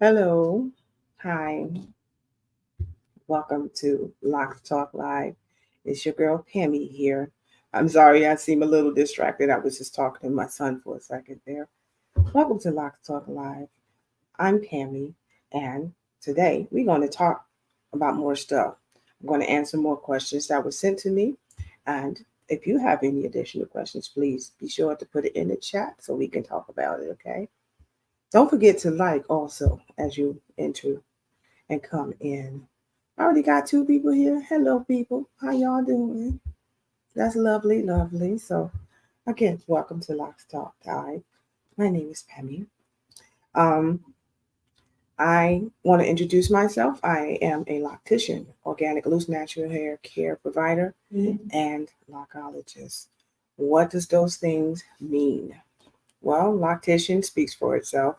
Hello. Hi. Welcome to Locs Talk Live. It's your girl Pammie here. I'm sorry I seem a little distracted. I was just talking to my son for a second there. Welcome to Locs Talk Live. I'm Pammie, and today we're going to talk about more stuff. I'm going to answer more questions that were sent to me. And if you have any additional questions, please be sure to put it in the chat so we can talk about it, okay? Don't forget to like also as you enter and come in. I already got two people here. Hello, people. How y'all doing? That's lovely, lovely. So, again, welcome to Locs Talk. Hi, my name is Pammie. Um, I want to introduce myself. I am a loctician, organic loose natural hair care provider, and lockologist. What does those things mean? Well, loctician speaks for itself.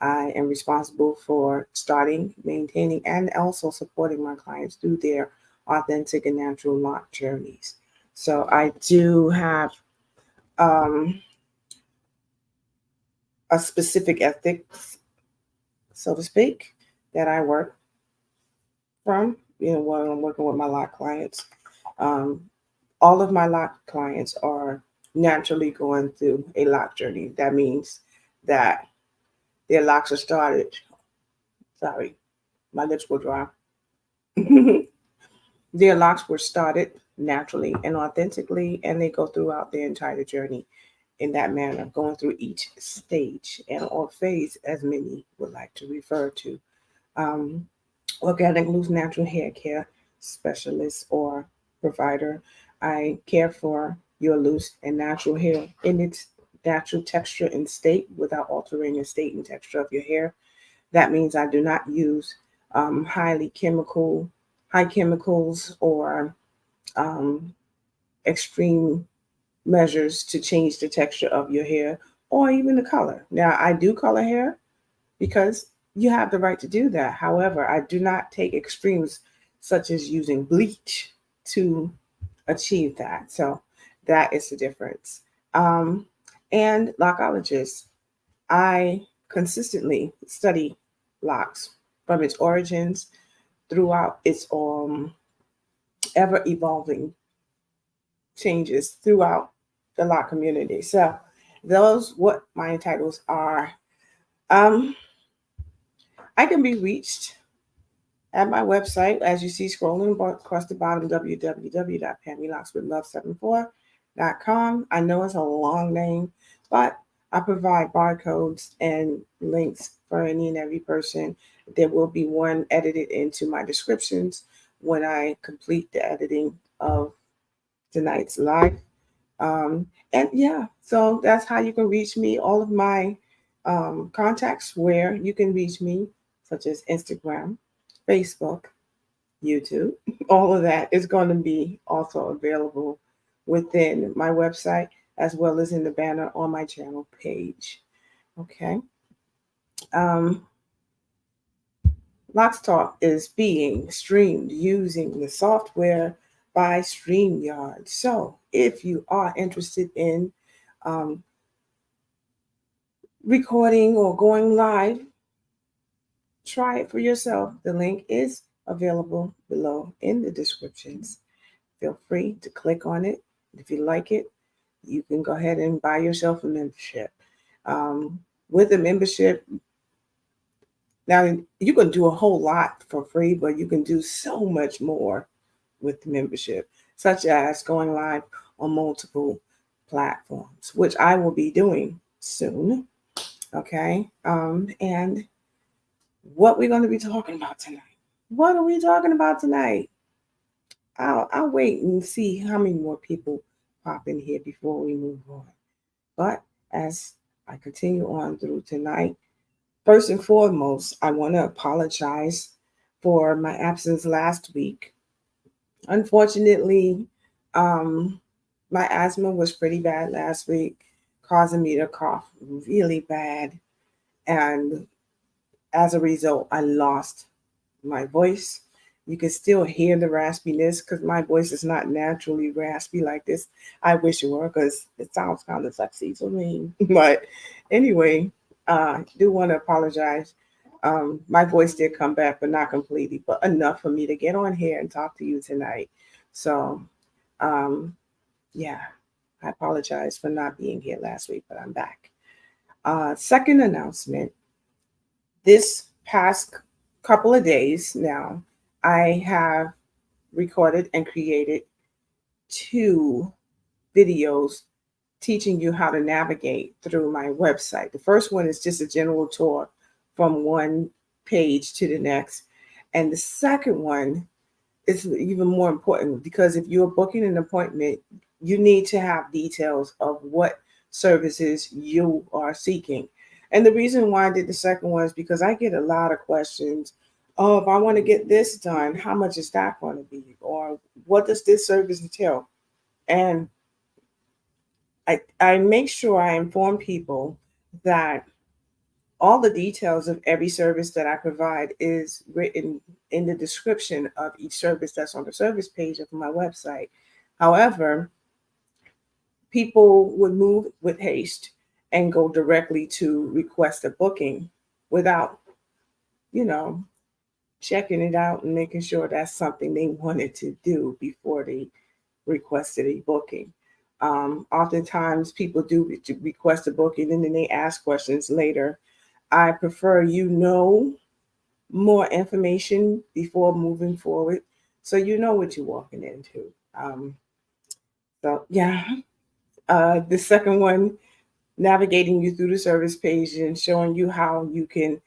I am responsible for starting, maintaining, and also supporting my clients through their authentic and natural lock journeys. So I do have um, a specific ethics, so to speak, that I work from. When I'm working with my lock clients, um, all of my lock clients are naturally going through a lock journey. That means that their locks are started. Sorry, my lips were dry. Their locks were started naturally and authentically, and they go throughout their entire journey in that manner, going through each stage and or phase, as many would like to refer to. Um, Organic loose natural hair care specialist or provider. I care for your loose and natural hair in its natural texture and state without altering the state and texture of your hair. That means I do not use high chemicals or um, extreme measures to change the texture of your hair or even the color. Now, I do color hair because you have the right to do that. However, I do not take extremes such as using bleach to achieve that. So that is the difference. Um, and lockologist, I consistently study locks from its origins throughout its ever evolving changes throughout the lock community. So those what my titles are. Um, I can be reached at my website, as you see scrolling across the bottom, www.pammielockswithlove74.com. I know it's a long name, but I provide barcodes and links for any and every person. There will be one edited into my descriptions when I complete the editing of tonight's live. And yeah, so that's how you can reach me. All of my contacts where you can reach me, such as Instagram, Facebook, YouTube, all of that is going to be also available within my website as well as in the banner on my channel page. Okay. Um, Locs Talk is being streamed using the software by StreamYard. So if you are interested in um, recording or going live, try it for yourself. The link is available below in the descriptions. Feel free to click on it. If you like it, you can go ahead and buy yourself a membership. Um, with a membership, now you can do a whole lot for free, but you can do so much more with the membership, such as going live on multiple platforms, which I will be doing soon. Okay. And what we're going to be talking about tonight. What are we talking about tonight? I'll wait and see how many more people pop in here before we move on. But as I continue on through tonight, first and foremost, I want to apologize for my absence last week. Unfortunately, um, my asthma was pretty bad last week, causing me to cough really bad. And as a result, I lost my voice. You can still hear the raspiness because my voice is not naturally raspy like this. I wish it were because it sounds kind of sexy to me. But anyway, I do want to apologize. My voice did come back, but not completely, but enough for me to get on here and talk to you tonight. So, um, yeah, I apologize for not being here last week, but I'm back. Second announcement, this past couple of days now, I have recorded and created 2 videos teaching you how to navigate through my website. The first one is just a general tour from one page to the next. And the second one is even more important because if you're booking an appointment, you need to have details of what services you are seeking. And the reason why I did the second one is because I get a lot of questions. Oh, if I want to get this done, how much is that going to be? Or what does this service entail? And I make sure I inform people that all the details of every service that I provide is written in the description of each service that's on the service page of my website. However, people would move with haste and go directly to request a booking without, you know, checking it out and making sure that's something they wanted to do before they requested a booking. Oftentimes, people do request a booking and then they ask questions later. I prefer more information before moving forward so you know what you're walking into. Um, so, yeah, the second one, navigating you through the service page and showing you how you can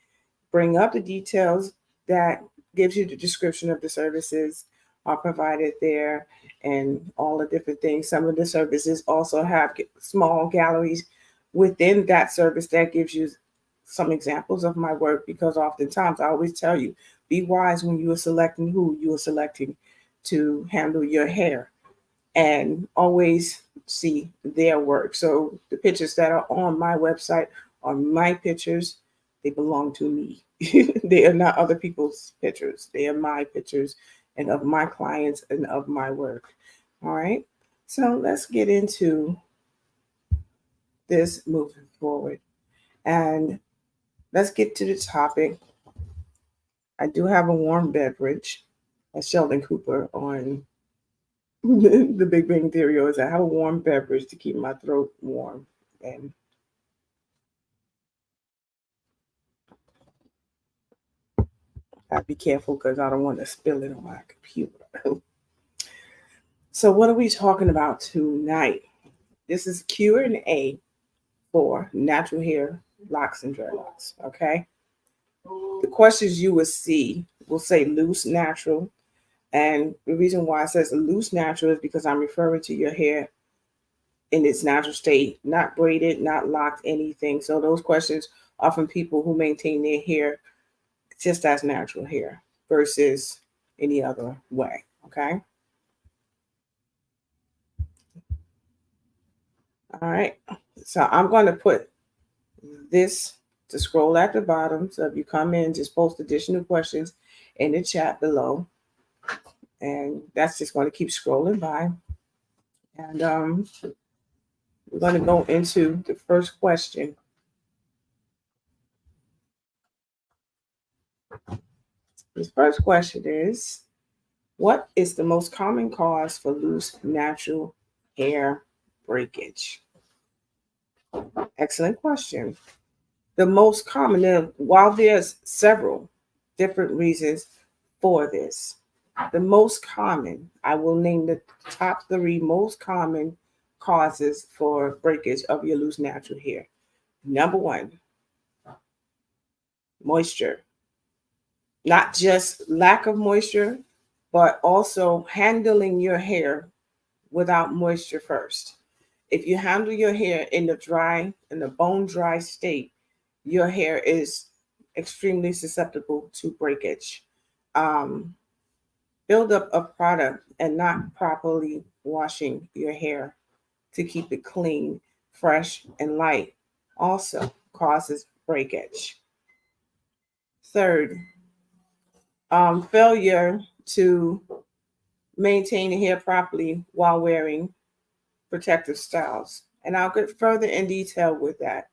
bring up the details that gives you the description of the services are provided there and all the different things. Some of the services also have small galleries within that service that gives you some examples of my work because oftentimes I always tell you, be wise when you are selecting who you are selecting to handle your hair and always see their work. So the pictures that are on my website are my pictures. They belong to me. They are not other people's pictures. They are my pictures and of my clients and of my work. All right. So let's get into this moving forward. And let's get to the topic. I do have a warm beverage, as Sheldon Cooper on the Big Bang Theory is I have a warm beverage to keep my throat warm. And I be careful because I don't want to spill it on my computer. So what are we talking about tonight? This is Q&A for natural hair, locks, and dreadlocks. Okay. The questions you will see will say loose, natural. And the reason why it says loose natural is because I'm referring to your hair in its natural state, not braided, not locked, anything. So those questions are from people who maintain their hair just as natural hair versus any other way. Okay. All right. So I'm going to put this to scroll at the bottom. So if you come in, just post additional questions in the chat below. And that's just going to keep scrolling by. And we're going to go into the first question. This first question is, what is the most common cause for loose natural hair breakage? Excellent question. The most common, while there's several different reasons for this, the most common, I will name the top 3 most common causes for breakage of your loose natural hair. Number 1, moisture. Not just lack of moisture, but also handling your hair without moisture first. If you handle your hair in the bone dry state, your hair is extremely susceptible to breakage. Um, Build up a product and not properly washing your hair to keep it clean, fresh, and light also causes breakage. Third, failure to maintain the hair properly while wearing protective styles. And I'll get further in detail with that.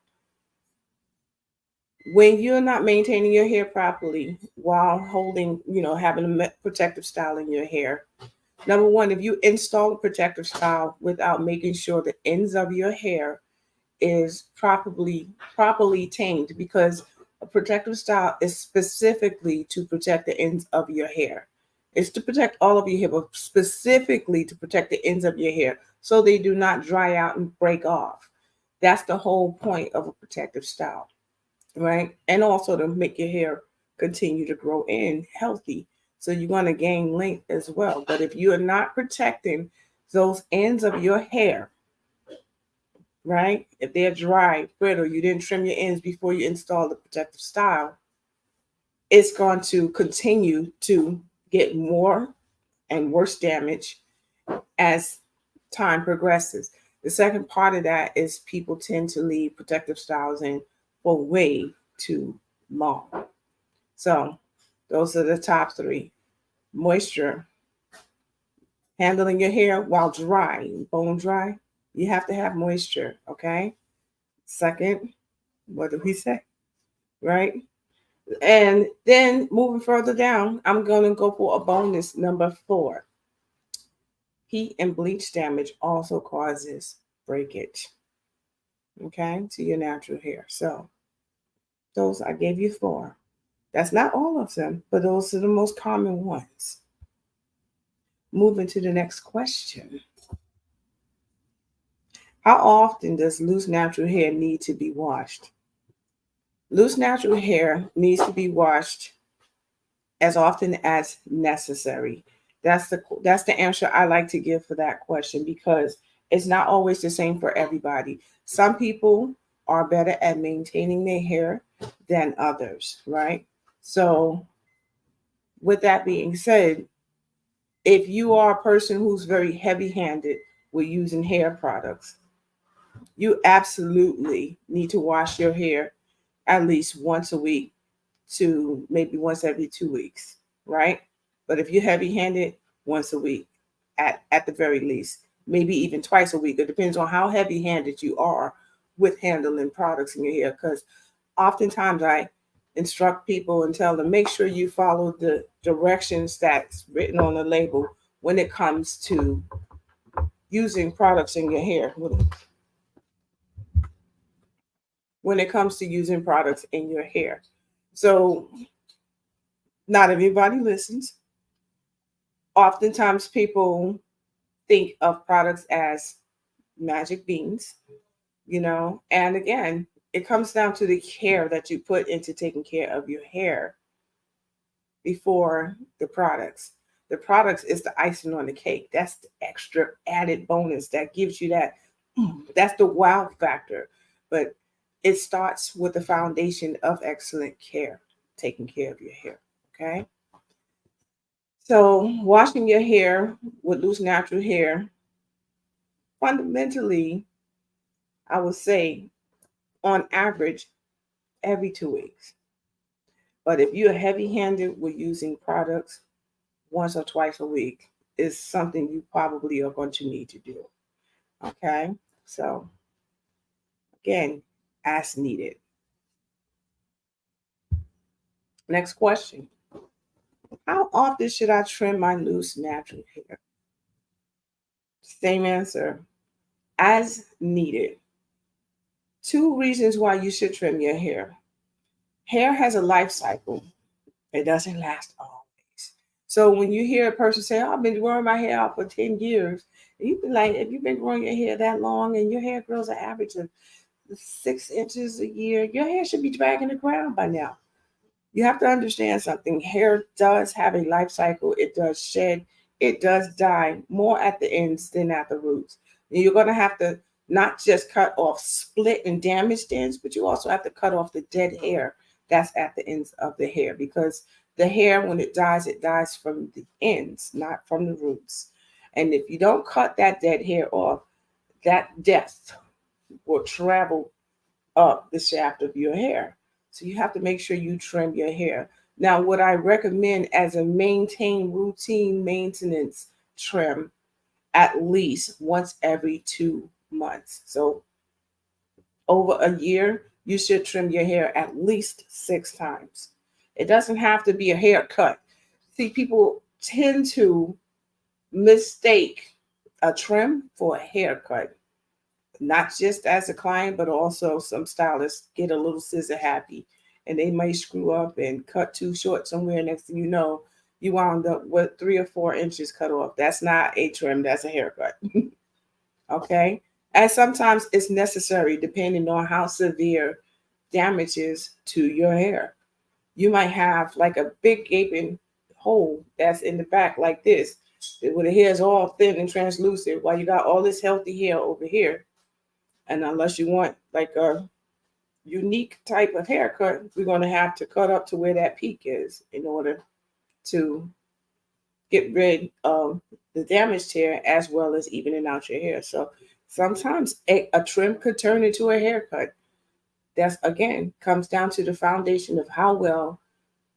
When you're not maintaining your hair properly while holding, having a protective style in your hair, number one, if you install a protective style without making sure the ends of your hair is properly tamed, because a protective style is specifically to protect the ends of your hair. It's to protect all of your hair, but specifically to protect the ends of your hair so they do not dry out and break off. That's the whole point of a protective style, right? And also to make your hair continue to grow in healthy. So you're going to gain length as well. But if you are not protecting those ends of your hair, right? If they're dry, brittle, you didn't trim your ends before you install the protective style, it's going to continue to get more and worse damage as time progresses. The second part of that is people tend to leave protective styles in for way too long. So those are the top three: moisture, handling your hair while dry, bone dry. You have to have moisture, okay? Second, what did we say? Right? And then moving further down, I'm going to go for a bonus number 4. Heat and bleach damage also causes breakage, okay, to your natural hair. So those, I gave you 4. That's not all of them, but those are the most common ones. Moving to the next question. How often does loose natural hair need to be washed? Loose natural hair needs to be washed as often as necessary. That's the answer I like to give for that question, because it's not always the same for everybody. Some people are better at maintaining their hair than others, right? So, with that being said, if you are a person who's very heavy-handed with using hair products, you absolutely need to wash your hair at least once a week to maybe once every 2 weeks, right? But if you're heavy handed, once a week at the very least, maybe even twice a week. It depends on how heavy handed you are with handling products in your hair. Because oftentimes I instruct people and tell them, make sure you follow the directions that's written on the label when it comes to using products in your hair. When it comes to using products in your hair. So not everybody listens. Oftentimes people think of products as magic beans, and again, it comes down to the care that you put into taking care of your hair before the products. The products is the icing on the cake. That's the extra added bonus that gives you that. That's the wow factor. But it starts with the foundation of excellent care, taking care of your hair. Okay. So, washing your hair with loose natural hair, fundamentally, I would say on average, every 2 weeks. But if you're heavy handed with using products once or twice a week, is something you probably are going to need to do. Okay. So, again, as needed. Next question. How often should I trim my loose natural hair? Same answer. As needed. 2 reasons why you should trim your hair. Hair has a life cycle. It doesn't last always. So when you hear a person say, "Oh, I've been growing my hair out for 10 years," you be like, if you've been growing your hair that long and your hair grows an average of 6 inches a year, your hair should be dragging the ground by now. You have to understand something. Hair does have a life cycle. It does shed. It does die more at the ends than at the roots. And you're going to have to not just cut off split and damaged ends, but you also have to cut off the dead hair that's at the ends of the hair, because the hair, when it dies from the ends, not from the roots. And if you don't cut that dead hair off, that death will travel up the shaft of your hair. So you have to make sure you trim your hair. Now, what I recommend as a maintain routine maintenance trim, at least once every 2 months. So over a year, you should trim your hair at least 6 times. It doesn't have to be a haircut. See, people tend to mistake a trim for a haircut. Not just as a client, but also some stylists get a little scissor happy and they might screw up and cut too short somewhere. Next thing you know, you wound up with 3 or 4 inches cut off. That's not a trim, that's a haircut. Okay. And sometimes it's necessary depending on how severe damage is to your hair. You might have like a big gaping hole that's in the back, like this, where the hair is all thin and translucent, while you got all this healthy hair over here. And unless you want like a unique type of haircut, we're going to have to cut up to where that peak is in order to get rid of the damaged hair as well as evening out your hair. So sometimes a trim could turn into a haircut. That's again comes down to the foundation of how well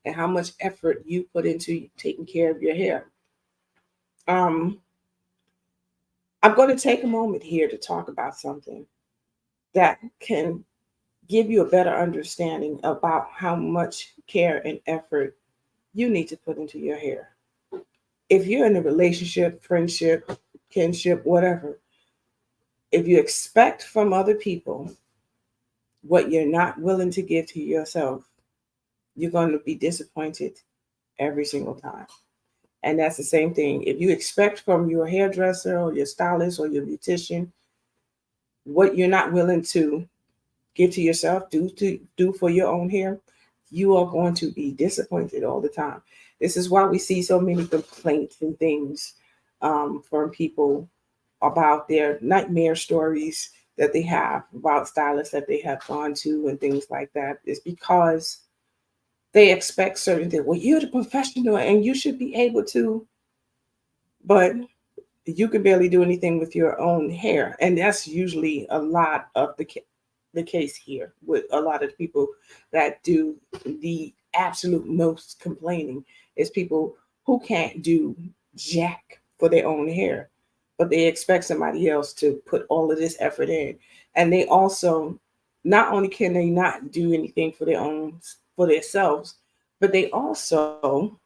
and how much effort you put into taking care of your hair. Um, I'm going to take a moment here to talk about something that can give you a better understanding about how much care and effort you need to put into your hair. If you're in a relationship, friendship, kinship, whatever, if you expect from other people what you're not willing to give to yourself, you're going to be disappointed every single time. And that's the same thing. If you expect from your hairdresser or your stylist or your beautician what you're not willing to give to yourself, do for your own hair, you are going to be disappointed all the time. This is why we see so many complaints and things from people about their nightmare stories that they have about stylists that they have gone to and things like that. It's because they expect certain things. Well, you're the professional and you should be able to, but you can barely do anything with your own hair. And that's usually a lot of the case here with a lot of people that do the absolute most complaining is people who can't do jack for their own hair, but they expect somebody else to put all of this effort in. And they also, not only can they not do anything for their own, for themselves, but they also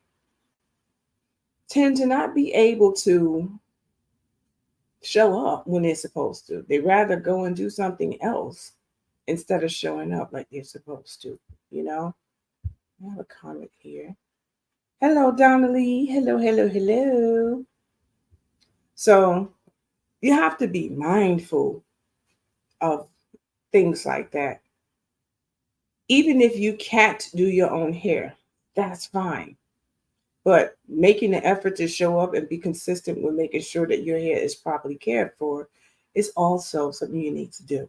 tend to not be able to show up when they're supposed to. They rather go and do something else instead of showing up like they're supposed to, you know? I have a comment here. Hello, Donnelly. Hello, hello, hello. So you have to be mindful of things like that. Even if you can't do your own hair, that's fine. But making the effort to show up and be consistent with making sure that your hair is properly cared for is also something you need to do.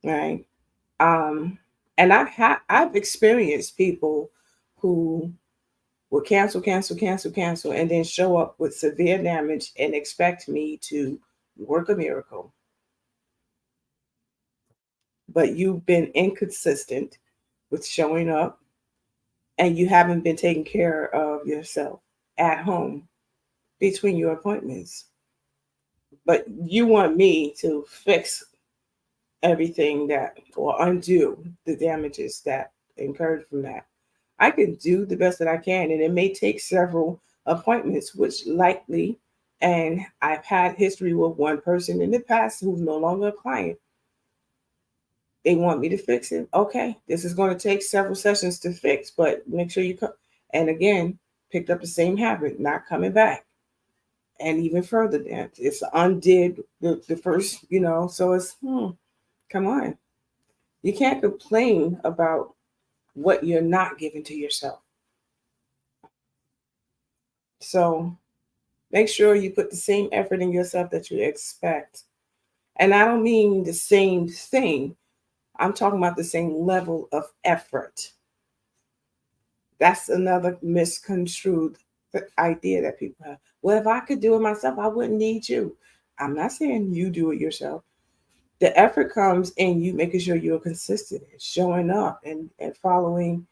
Right. Um, and I've experienced people who will cancel, and then show up with severe damage and expect me to work a miracle. But you've been inconsistent with showing up and you haven't been taking care of yourself at home between your appointments. But you want me to fix everything that or undo the damages that incurred from that. I can do the best that I can, and it may take several appointments, which likely, and I've had history with one person in the past who's no longer a client. They want me to fix it. Okay, this is going to take several sessions to fix, but make sure you come. And again, picked up the same habit, not coming back. And even further, than it's undid the first, so it's, come on. You can't complain about what you're not giving to yourself. So make sure you put the same effort in yourself that you expect. And I don't mean the same thing. I'm talking about the same level of effort. That's another misconstrued idea that people have. Well, if I could do it myself, I wouldn't need you. I'm not saying you do it yourself. The effort comes in you making sure you're consistent, showing up and following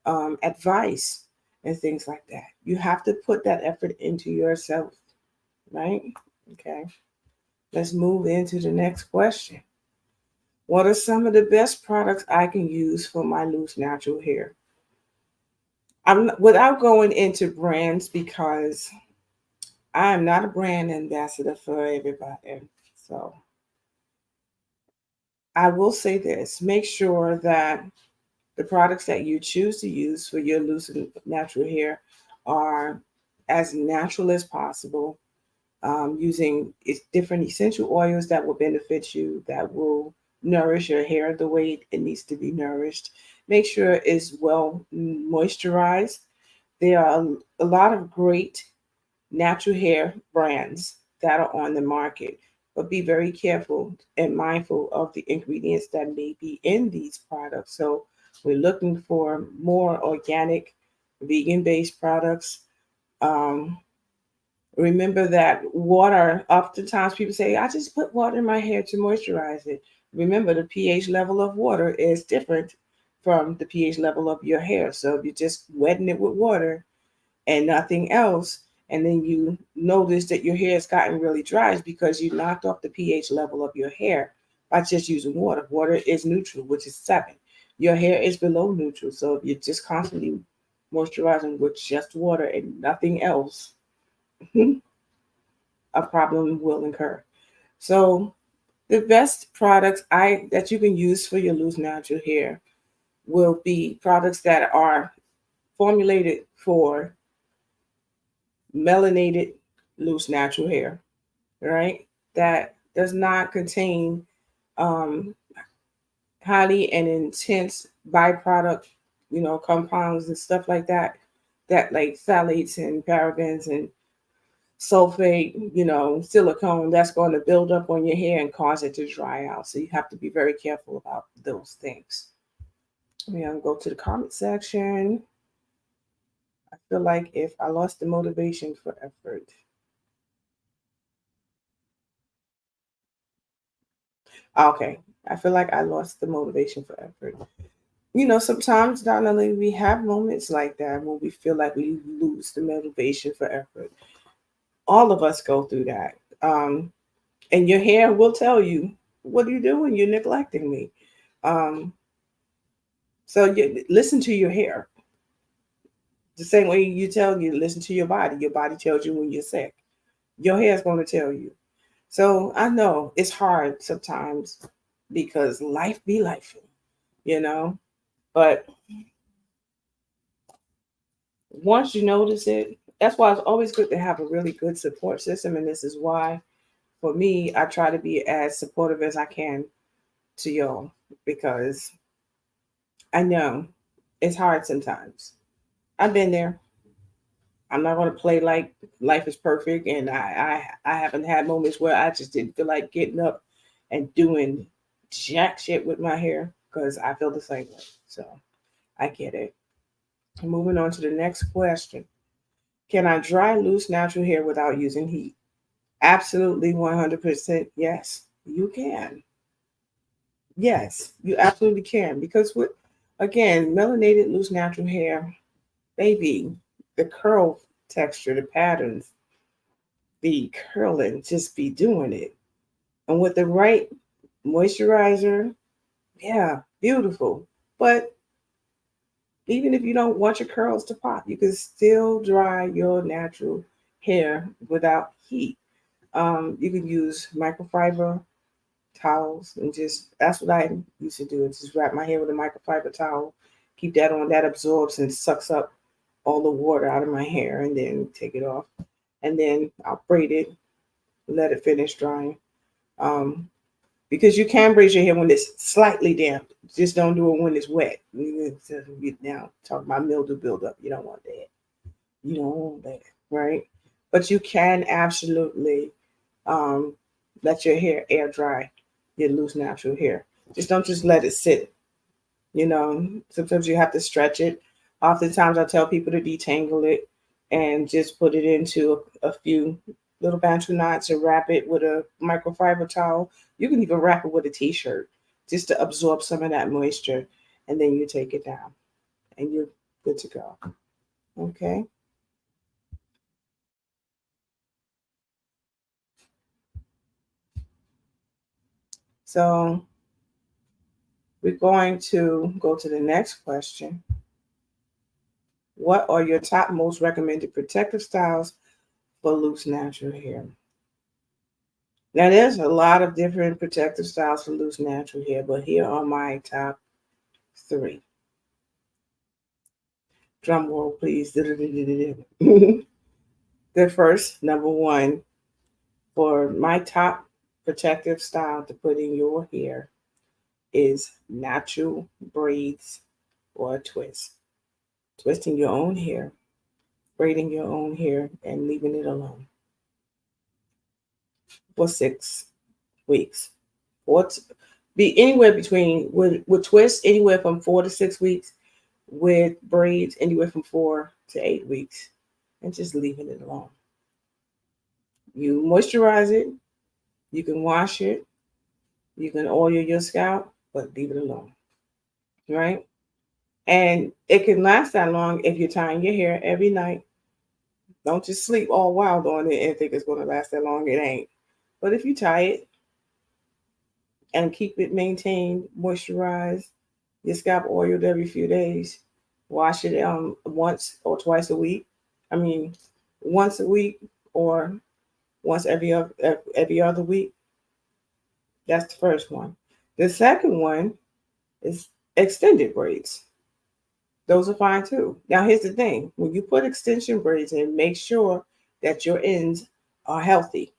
advice and things like that. You have to put that effort into yourself, right? Okay. Let's move into the next question. What are some of the best products I can use for my loose natural hair? I'm without going into brands because I am not a brand ambassador for everybody. So I will say this: make sure that the products that you choose to use for your loose and natural hair are as natural as possible, using different essential oils that will benefit you, that will nourish your hair the way it needs to be nourished. Make sure it's well moisturized. There are a lot of great natural hair brands that are on the market, but be very careful and mindful of the ingredients that may be in these products. So we're looking for more organic, vegan-based products. Um, Remember that water, oftentimes people say, I just put water in my hair to moisturize it. Remember, the pH level of water is different from the pH level of your hair. So if you're just wetting it with water and nothing else, and then you notice that your hair has gotten really dry, it's because you knocked off the pH level of your hair by just using water. Water is neutral, which is 7. Your hair is below neutral. So if you're just constantly moisturizing with just water and nothing else, a problem will incur. So the best products I that you can use for your loose natural hair will be products that are formulated for melanated loose natural hair, right? That does not contain um, highly and intense byproduct, compounds and stuff like that, that like phthalates and parabens and sulfate, silicone that's going to build up on your hair and cause it to dry out. So you have to be very careful about those things. We're going to go to the comment section. I feel like if I lost the motivation for effort. Okay. I feel like I lost the motivation for effort. Sometimes, Donnelly, we have moments like that when we feel like we lose the motivation for effort. All of us go through that. And your hair will tell you, what are you doing? You're neglecting me. Um, so you listen to your hair. The same way you tell you listen to your body. Your body tells you when you're sick. Your hair is going to tell you. So I know it's hard sometimes because life be life, you know. But once you notice it, that's why it's always good to have a really good support system. And this is why, for me, I try to be as supportive as I can to y'all because I know it's hard sometimes. I've been there. I'm not going to play like life is perfect, and I haven't had moments where I just didn't feel like getting up and doing jack shit with my hair because I feel the same way. So I get it. Moving on to the next question: can I dry loose natural hair without using heat? Absolutely, 100%. Yes, you can. Yes, you absolutely can because with again melanated loose natural hair, baby, the curl texture, the patterns, the curling, just be doing it. And with the right moisturizer, yeah, beautiful. But even if you don't want your curls to pop, you can still dry your natural hair without heat. You can use microfiber towels and just that's what I used to do. Just wrap my hair with a microfiber towel, keep that on. That absorbs and sucks up all the water out of my hair, and then take it off. And then I'll braid it, let it finish drying. Um, because you can braid your hair when it's slightly damp. Just don't do it when it's wet. Now talk about mildew buildup. You don't want that. You don't want that, right? But you can absolutely um, let your hair air dry, your loose natural hair. Just let it sit. Sometimes you have to stretch it. Oftentimes, I tell people to detangle it and just put it into a few little bantu knots or wrap it with a microfiber towel. You can even wrap it with a t-shirt just to absorb some of that moisture, and then you take it down and you're good to go. Okay. So We're going to go to the next question. What are your top most recommended protective styles for loose natural hair? Now, there's a lot of different protective styles for loose natural hair, but here are my top three. Drum roll, please. The first, number one, for my top protective style to put in your hair is natural braids or a twist. Twisting your own hair, braiding your own hair, and leaving it alone for 6 weeks. Or be anywhere between, with twists, anywhere from 4 to 6 weeks, with braids, anywhere from 4 to 8 weeks, and just leaving it alone. You moisturize it, you can wash it, you can oil your scalp, but leave it alone, right? And it can last that long if you're tying your hair every night. Don't just sleep all wild on it and think it's going to last that long. It ain't. But if you tie it and keep it maintained, moisturized, your scalp oiled every few days, wash it once or twice a week. I mean, once a week or once every other week. That's the first one. The second one is extended braids. Those are fine too. Now, here's the thing. When you put extension braids in, make sure that your ends are healthy.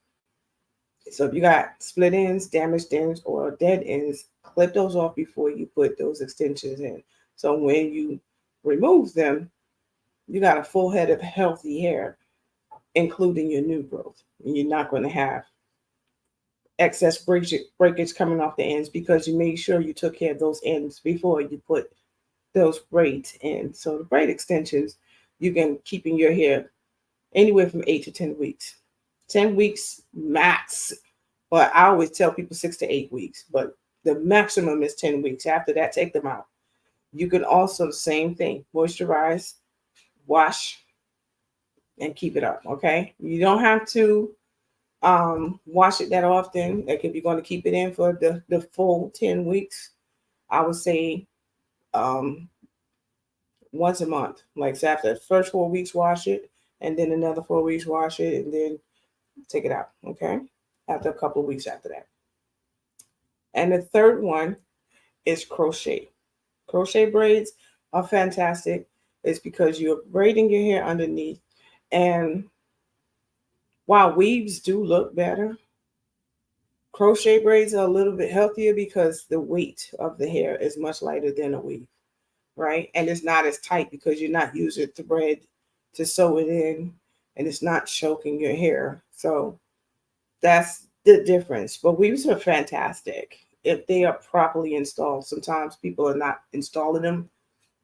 So if you got split ends, damaged ends, or dead ends, clip those off before you put those extensions in. So when you remove them, you got a full head of healthy hair, including your new growth. And you're not going to have excess breakage coming off the ends because you made sure you took care of those ends before you put those braids in. So the braid extensions, you can keep in your hair anywhere from 8 to 10 weeks. 10 weeks max. But I always tell people 6 to 8 weeks, but the maximum is 10 weeks. After that, take them out. You can also, the same thing, moisturize, wash, and keep it up, okay? You don't have to wash it that often. Like if you're going to keep it in for the full 10 weeks, I would say once a month. Like so after the first 4 weeks, wash it, and then another 4 weeks, wash it, and then take it out, okay? After a couple of weeks after that. And the third one is crochet. Crochet braids are fantastic. It's because you're braiding your hair underneath. And while weaves do look better, crochet braids are a little bit healthier because the weight of the hair is much lighter than a weave, right? And it's not as tight because you're not using thread to sew it in, and it's not choking your hair. So that's the difference. But weaves are fantastic if they are properly installed. Sometimes people are not installing them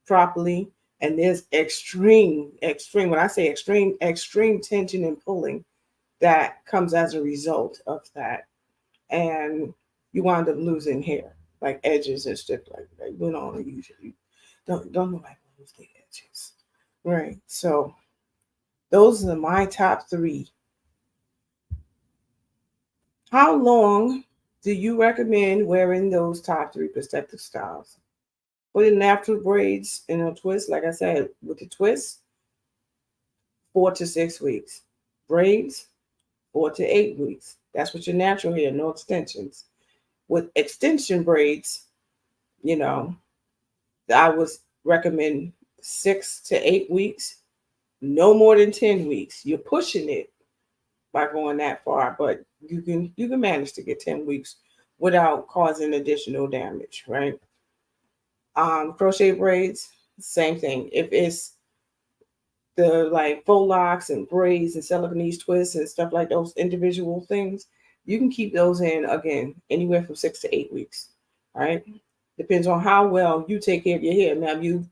properly, and there's extreme, when I say extreme tension and pulling that comes as a result of that. And you wind up losing hair, like edges and stuff like that. You don't usually don't nobody lose the edges. Right. So those are my top three. How long do you recommend wearing those top three protective styles? For the natural braids and a twist, like I said, with the twist, 4 to 6 weeks. Braids, 4 to 8 weeks. That's with your natural hair, no extensions. With extension braids, you know, I would recommend 6 to 8 weeks, no more than 10 weeks. You're pushing it by going that far, but you can manage to get 10 weeks without causing additional damage, right? Crochet braids, same thing. If it's the like faux locks and braids and Celanese twists and stuff like those individual things, you can keep those in again anywhere from 6 to 8 weeks. All right. Depends on how well you take care of your hair. Now, if you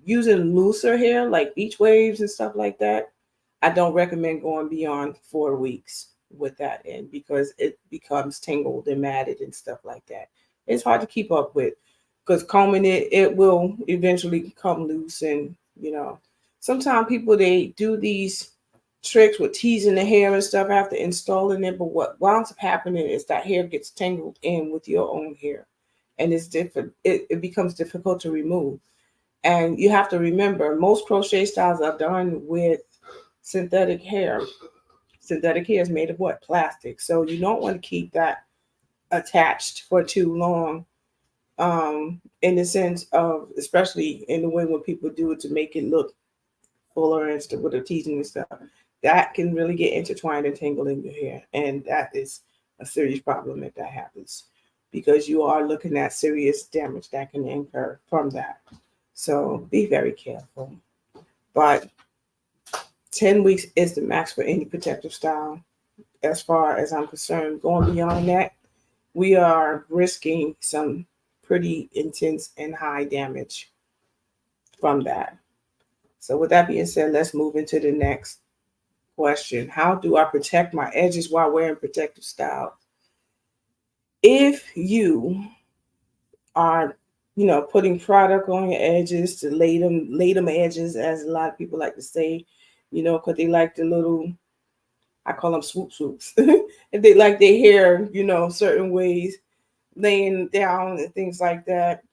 using looser hair like beach waves and stuff like that, I don't recommend going beyond 4 weeks with that in because it becomes tangled and matted and stuff like that. It's hard to keep up with because combing it will eventually come loose. And sometimes people, they do these tricks with teasing the hair and stuff after installing it, but what winds up happening is that hair gets tangled in with your own hair, and it becomes difficult to remove. And you have to remember, most crochet styles are done with synthetic hair. Synthetic hair is made of what? Plastic. So you don't want to keep that attached for too long. In the sense of, especially in the way when people do it to make it look fuller and stuff with the teasing and stuff, that can really get intertwined and tangled in your hair, and that is a serious problem if that happens, because you are looking at serious damage that can incur from that. So be very careful. But 10 weeks is the max for any protective style, as far as I'm concerned. Going beyond that, we are risking some pretty intense and high damage from that. So, with that being said, let's move into the next question. How do I protect my edges while wearing protective styles? If you are, putting product on your edges to lay them edges, as a lot of people like to say, because they like the little, I call them swoop swoops. If they like their hair, certain ways, laying down and things like that,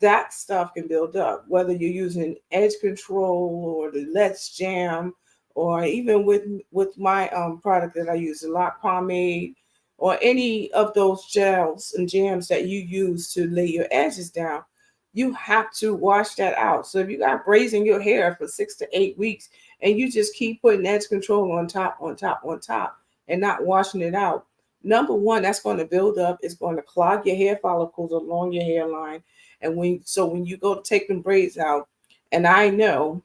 that stuff can build up. Whether you're using edge control or the Let's Jam, or even with my product that I use, the Loc Pomade, or any of those gels and jams that you use to lay your edges down, you have to wash that out. So if you got braids in your hair for 6 to 8 weeks and you just keep putting edge control on top, on top, on top, and not washing it out, number one, that's going to build up. It's going to clog your hair follicles along your hairline. And when you go to take them braids out, and I know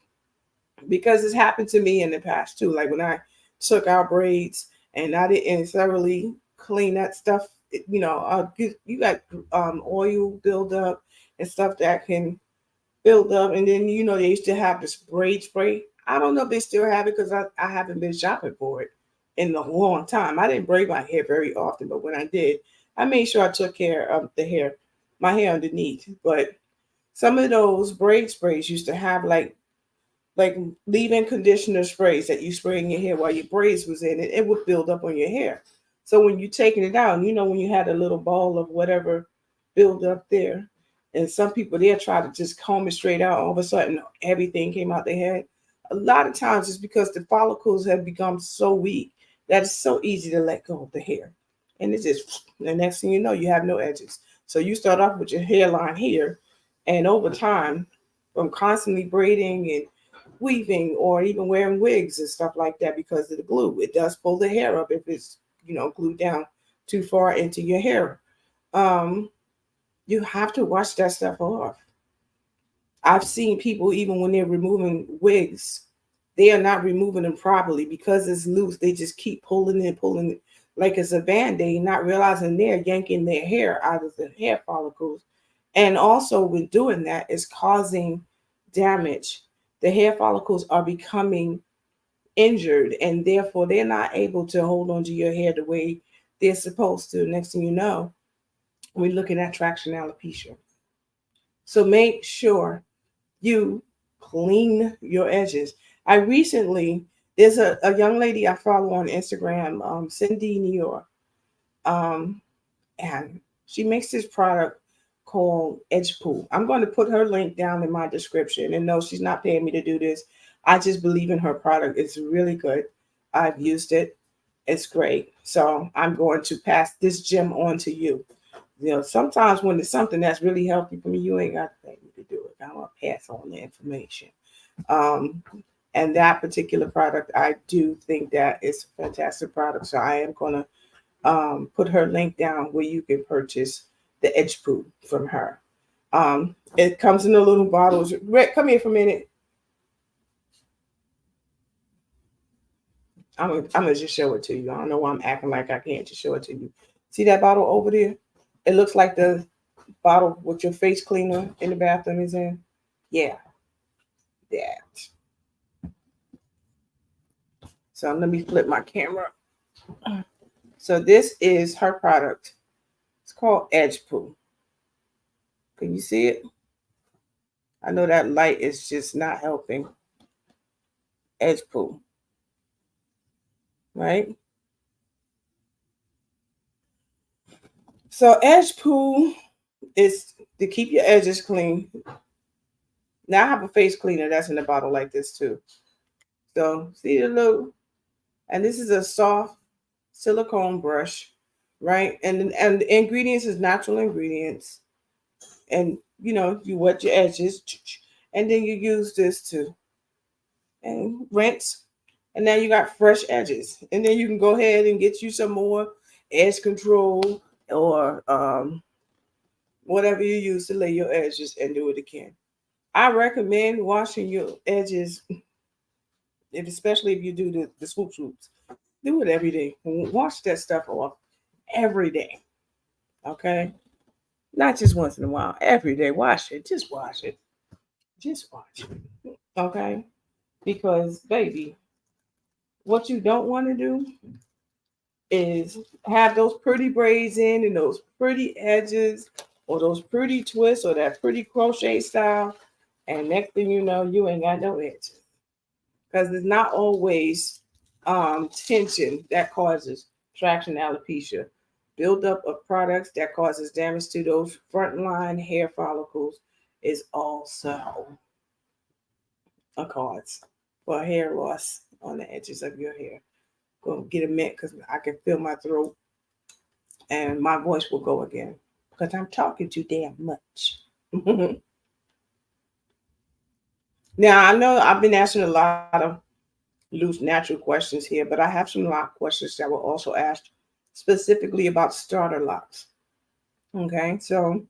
because it's happened to me in the past too, like when I took out braids and I didn't thoroughly clean that stuff, you got oil build up and stuff that can build up. And then, they used to have this braid spray. I don't know if they still have it, because I haven't been shopping for it in a long time. I didn't braid my hair very often, but when I did, I made sure I took care of my hair underneath. But some of those braid sprays used to have like leave-in conditioner sprays that you spray in your hair while your braids was in it. It would build up on your hair. So when you're taking it out, when you had a little ball of whatever build up there, and some people there try to just comb it straight out, all of a sudden everything came out their head. A lot of times it's because the follicles have become so weak that it's so easy to let go of the hair. And it's just, the next thing you know, you have no edges. So you start off with your hairline here, and over time, from constantly braiding and weaving, or even wearing wigs and stuff like that, because of the glue, it does pull the hair up if it's glued down too far into your hair. You have to wash that stuff off. I've seen people, even when they're removing wigs, they are not removing them properly because it's loose. They just keep pulling it, like it's a band-aid, not realizing they're yanking their hair out of the hair follicles. And also with doing that, it's causing damage. The hair follicles are becoming injured, and therefore they're not able to hold on to your hair the way they're supposed to. Next thing you know, we're looking at traction alopecia. So make sure you clean your edges. There's a young lady I follow on Instagram, Cindy New York, and she makes this product called Edge Pool. I'm going to put her link down in my description. And no, she's not paying me to do this. I just believe in her product. It's really good. I've used it. It's great. So I'm going to pass this gem on to you. Sometimes when it's something that's really healthy for me, you ain't got to pay me to do it. I'm going to pass on the information. And that particular product, I do think that it's a fantastic product. So I am going to put her link down where you can purchase the Edge Pool from her. It comes in a little bottles. Rick, come here for a minute. I'm gonna just show it to you. I don't know why I'm acting like I can't just show it to you. See that bottle over there? It looks like the bottle with your face cleaner in the bathroom is in. Yeah, that. So let me flip my camera. So this is her product. It's called Edge Pool. Can you see it? I know that light is just not helping. Edge Pool. Right? So Edge Pool It's to keep your edges clean. Now I have a face cleaner that's in a bottle like this too. So see the little, and this is a soft silicone brush, right? And the ingredients is natural ingredients, and you wet your edges, and then you use this to and rinse, and now you got fresh edges, and then you can go ahead and get you some more edge control or whatever you use to lay your edges and do it again. I recommend washing your edges, especially if you do the swoop swoops. Do it every day. Wash that stuff off every day. Okay? Not just once in a while. Every day. Wash it. Just wash it. Just wash it. Okay? Because, baby, what you don't want to do is have those pretty braids in and those pretty edges or those pretty twists or that pretty crochet style. And next thing you know, you ain't got no edges. Because it's not always tension that causes traction alopecia. Buildup of products that causes damage to those frontline hair follicles is also a cause for hair loss on the edges of your hair. Go get a mint because I can feel my throat and my voice will go again because I'm talking too damn much. Now, I know I've been asking a lot of loose natural questions here, but I have some lock questions that were also asked specifically about starter locks. Okay, so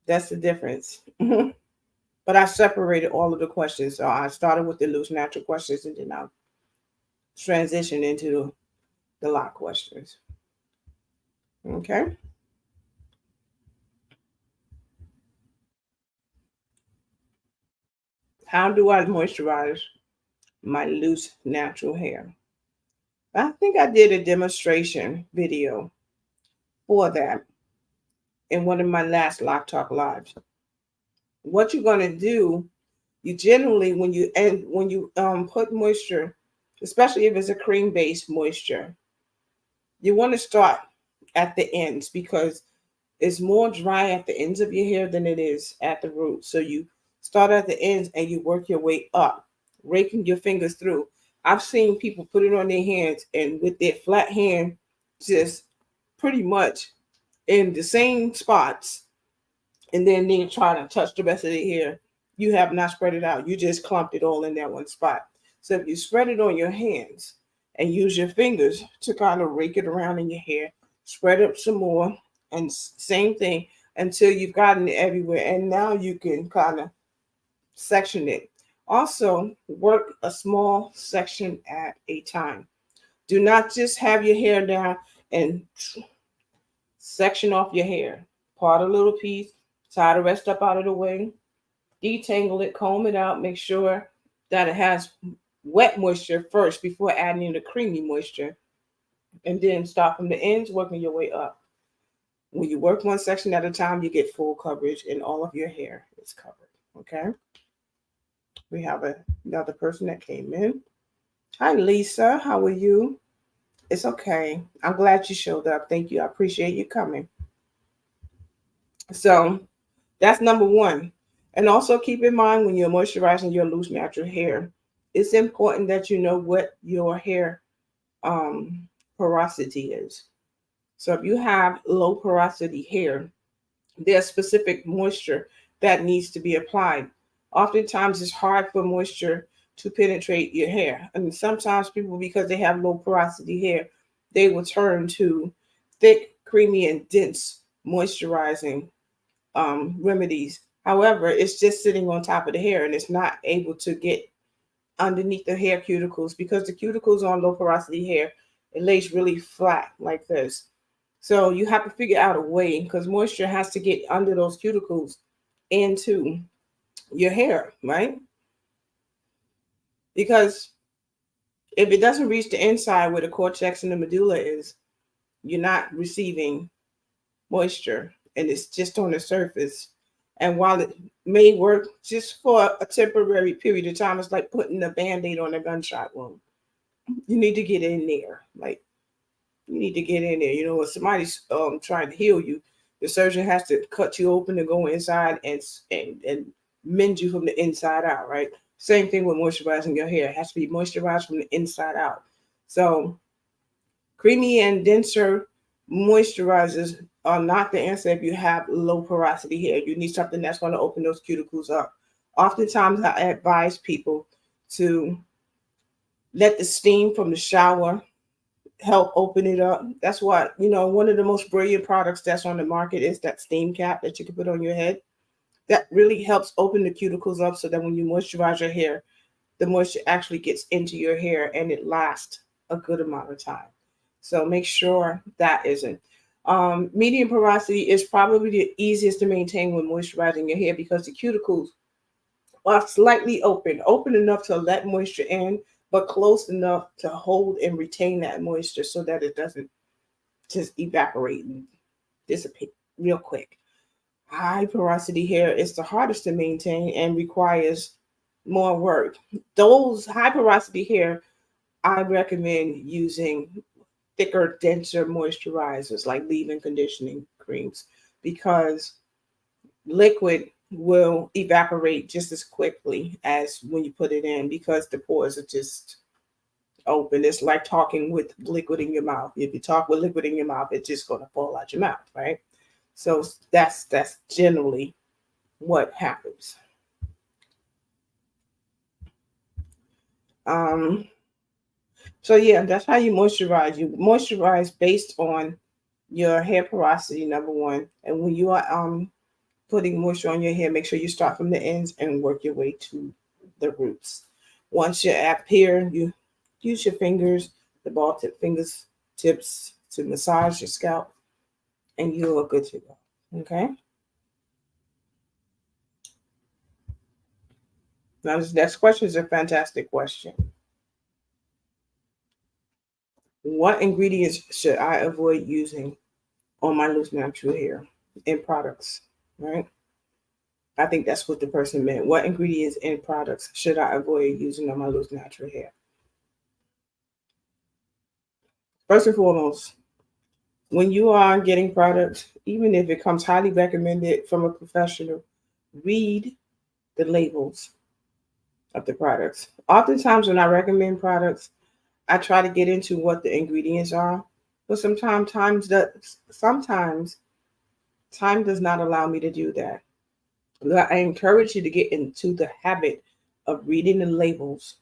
that's the difference. But I separated all of the questions. So I started with the loose natural questions and then I'll transition into the lock questions. Okay. How do I moisturize my loose natural hair? I think I did a demonstration video for that in one of my last Lock Talk lives. What you're gonna do, you generally when you put moisture, especially if it's a cream based moisture, you want to start at the ends because it's more dry at the ends of your hair than it is at the root. So you start at the ends and you work your way up, raking your fingers through. I've seen people put it on their hands and with their flat hand, just pretty much in the same spots, and then they try to touch the rest of the hair. You have not spread it out. You just clumped it all in that one spot. So if you spread it on your hands and use your fingers to kind of rake it around in your hair, spread it some more, and same thing until you've gotten it everywhere. And now you can kind of section it. Also, work a small section at a time. Do not just have your hair down and section off your hair. Part a little piece, tie the rest up out of the way, detangle it, comb it out, make sure that it has wet moisture first before adding in the creamy moisture, and then start from the ends, working your way up. When you work one section at a time, you get full coverage and all of your hair is covered. Okay. We have another person that came in. Hi, Lisa. How are you? It's okay. I'm glad you showed up. Thank you. I appreciate you coming. So that's number one. And also keep in mind when you're moisturizing your loose natural hair, it's important that you know what your hair um, porosity is. So if you have low porosity hair, there's specific moisture that needs to be applied. Oftentimes it's hard for moisture to penetrate your hair. And sometimes people, because they have low porosity hair, they will turn to thick, creamy, and dense moisturizing remedies. However, it's just sitting on top of the hair and it's not able to get underneath the hair cuticles because the cuticles on low porosity hair, it lays really flat like this. So you have to figure out a way because moisture has to get under those cuticles into your hair, right? Because if it doesn't reach the inside where the cortex and the medulla is, you're not receiving moisture and it's just on the surface. And while it may work just for a temporary period of time, it's like putting a band-aid on a gunshot wound. You need to get in there. Like you need to get in there. You know, if somebody's trying to heal you, The surgeon has to cut you open to go inside and mend you from the inside out, right? Same thing with moisturizing your hair. It has to be moisturized from the inside out. So creamy and denser moisturizers are not the answer if you have low porosity hair. You need something that's going to open those cuticles up. Oftentimes, I advise people to let the steam from the shower help open it up. That's what, one of the most brilliant products that's on the market is that steam cap that you can put on your head. That really helps open the cuticles up so that when you moisturize your hair, the moisture actually gets into your hair and it lasts a good amount of time. So make sure that isn't. Medium porosity is probably the easiest to maintain when moisturizing your hair because the cuticles are slightly open enough to let moisture in, but close enough to hold and retain that moisture so that it doesn't just evaporate and dissipate real quick. High porosity hair is the hardest to maintain and requires more work. Those high porosity hair, I recommend using thicker, denser moisturizers like leave-in conditioning creams because liquid will evaporate just as quickly as when you put it in because the pores are just open. It's like talking with liquid in your mouth. If you talk with liquid in your mouth, it's just going to fall out your mouth, right? So that's generally what happens. So yeah, that's how you moisturize. You moisturize based on your hair porosity, number one. And when you are putting moisture on your hair, make sure you start from the ends and work your way to the roots. Once you're at here, you use your fingers, the ball tip fingers tips to massage your scalp, and you are good to go. Okay. Now this next question is a fantastic question. What ingredients should I avoid using on my loose natural hair in products? Right. I think that's what the person meant. What ingredients and products should I avoid using on my loose natural hair? First and foremost, when you are getting products, even if it comes highly recommended from a professional, read the labels of the products. Oftentimes, when I recommend products, I try to get into what the ingredients are, but sometimes time does not allow me to do that. But I encourage you to get into the habit of reading the labels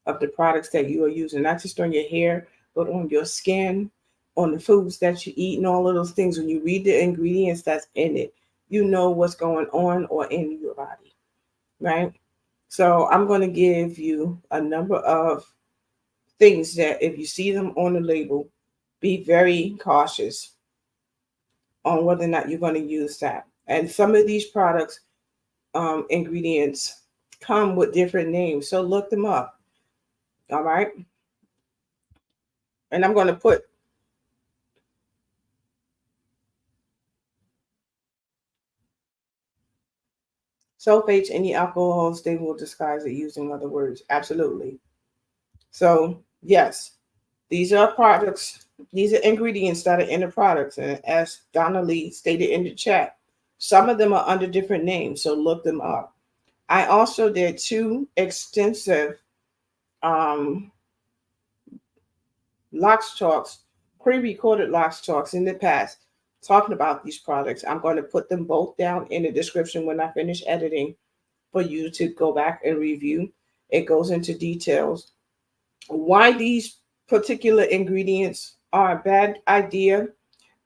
of the products that you are using, not just on your hair, but on your skin, on the foods that you eat, and all of those things. When you read the ingredients that's in it, you know what's going on or in your body, right? So I'm going to give you a number of things that if you see them on the label, be very cautious on whether or not you're going to use that. And some of these products, ingredients come with different names, so look them up. All right. And I'm going to put sulfates, any alcohols, they will disguise it using other words. Absolutely. So, yes, these are products, these are ingredients that are in the products. And as Donna Lee stated in the chat, some of them are under different names, so look them up. I also did 2 extensive um, Locs Talks, pre-recorded Locs Talks in the past, talking about these products. I'm going to put them both down in the description when I finish editing for you to go back and review. It goes into details why these particular ingredients are a bad idea,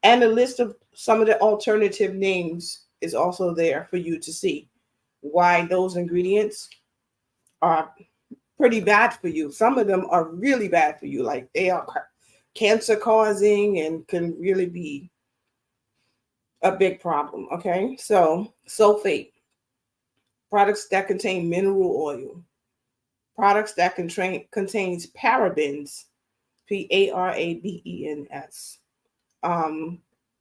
and a list of some of the alternative names is also there for you to see why those ingredients are pretty bad for you. Some of them are really bad for you, like they are cancer causing and can really be a big problem. Okay, so sulfate, products that contain mineral oil, products that contains parabens, parabens, um,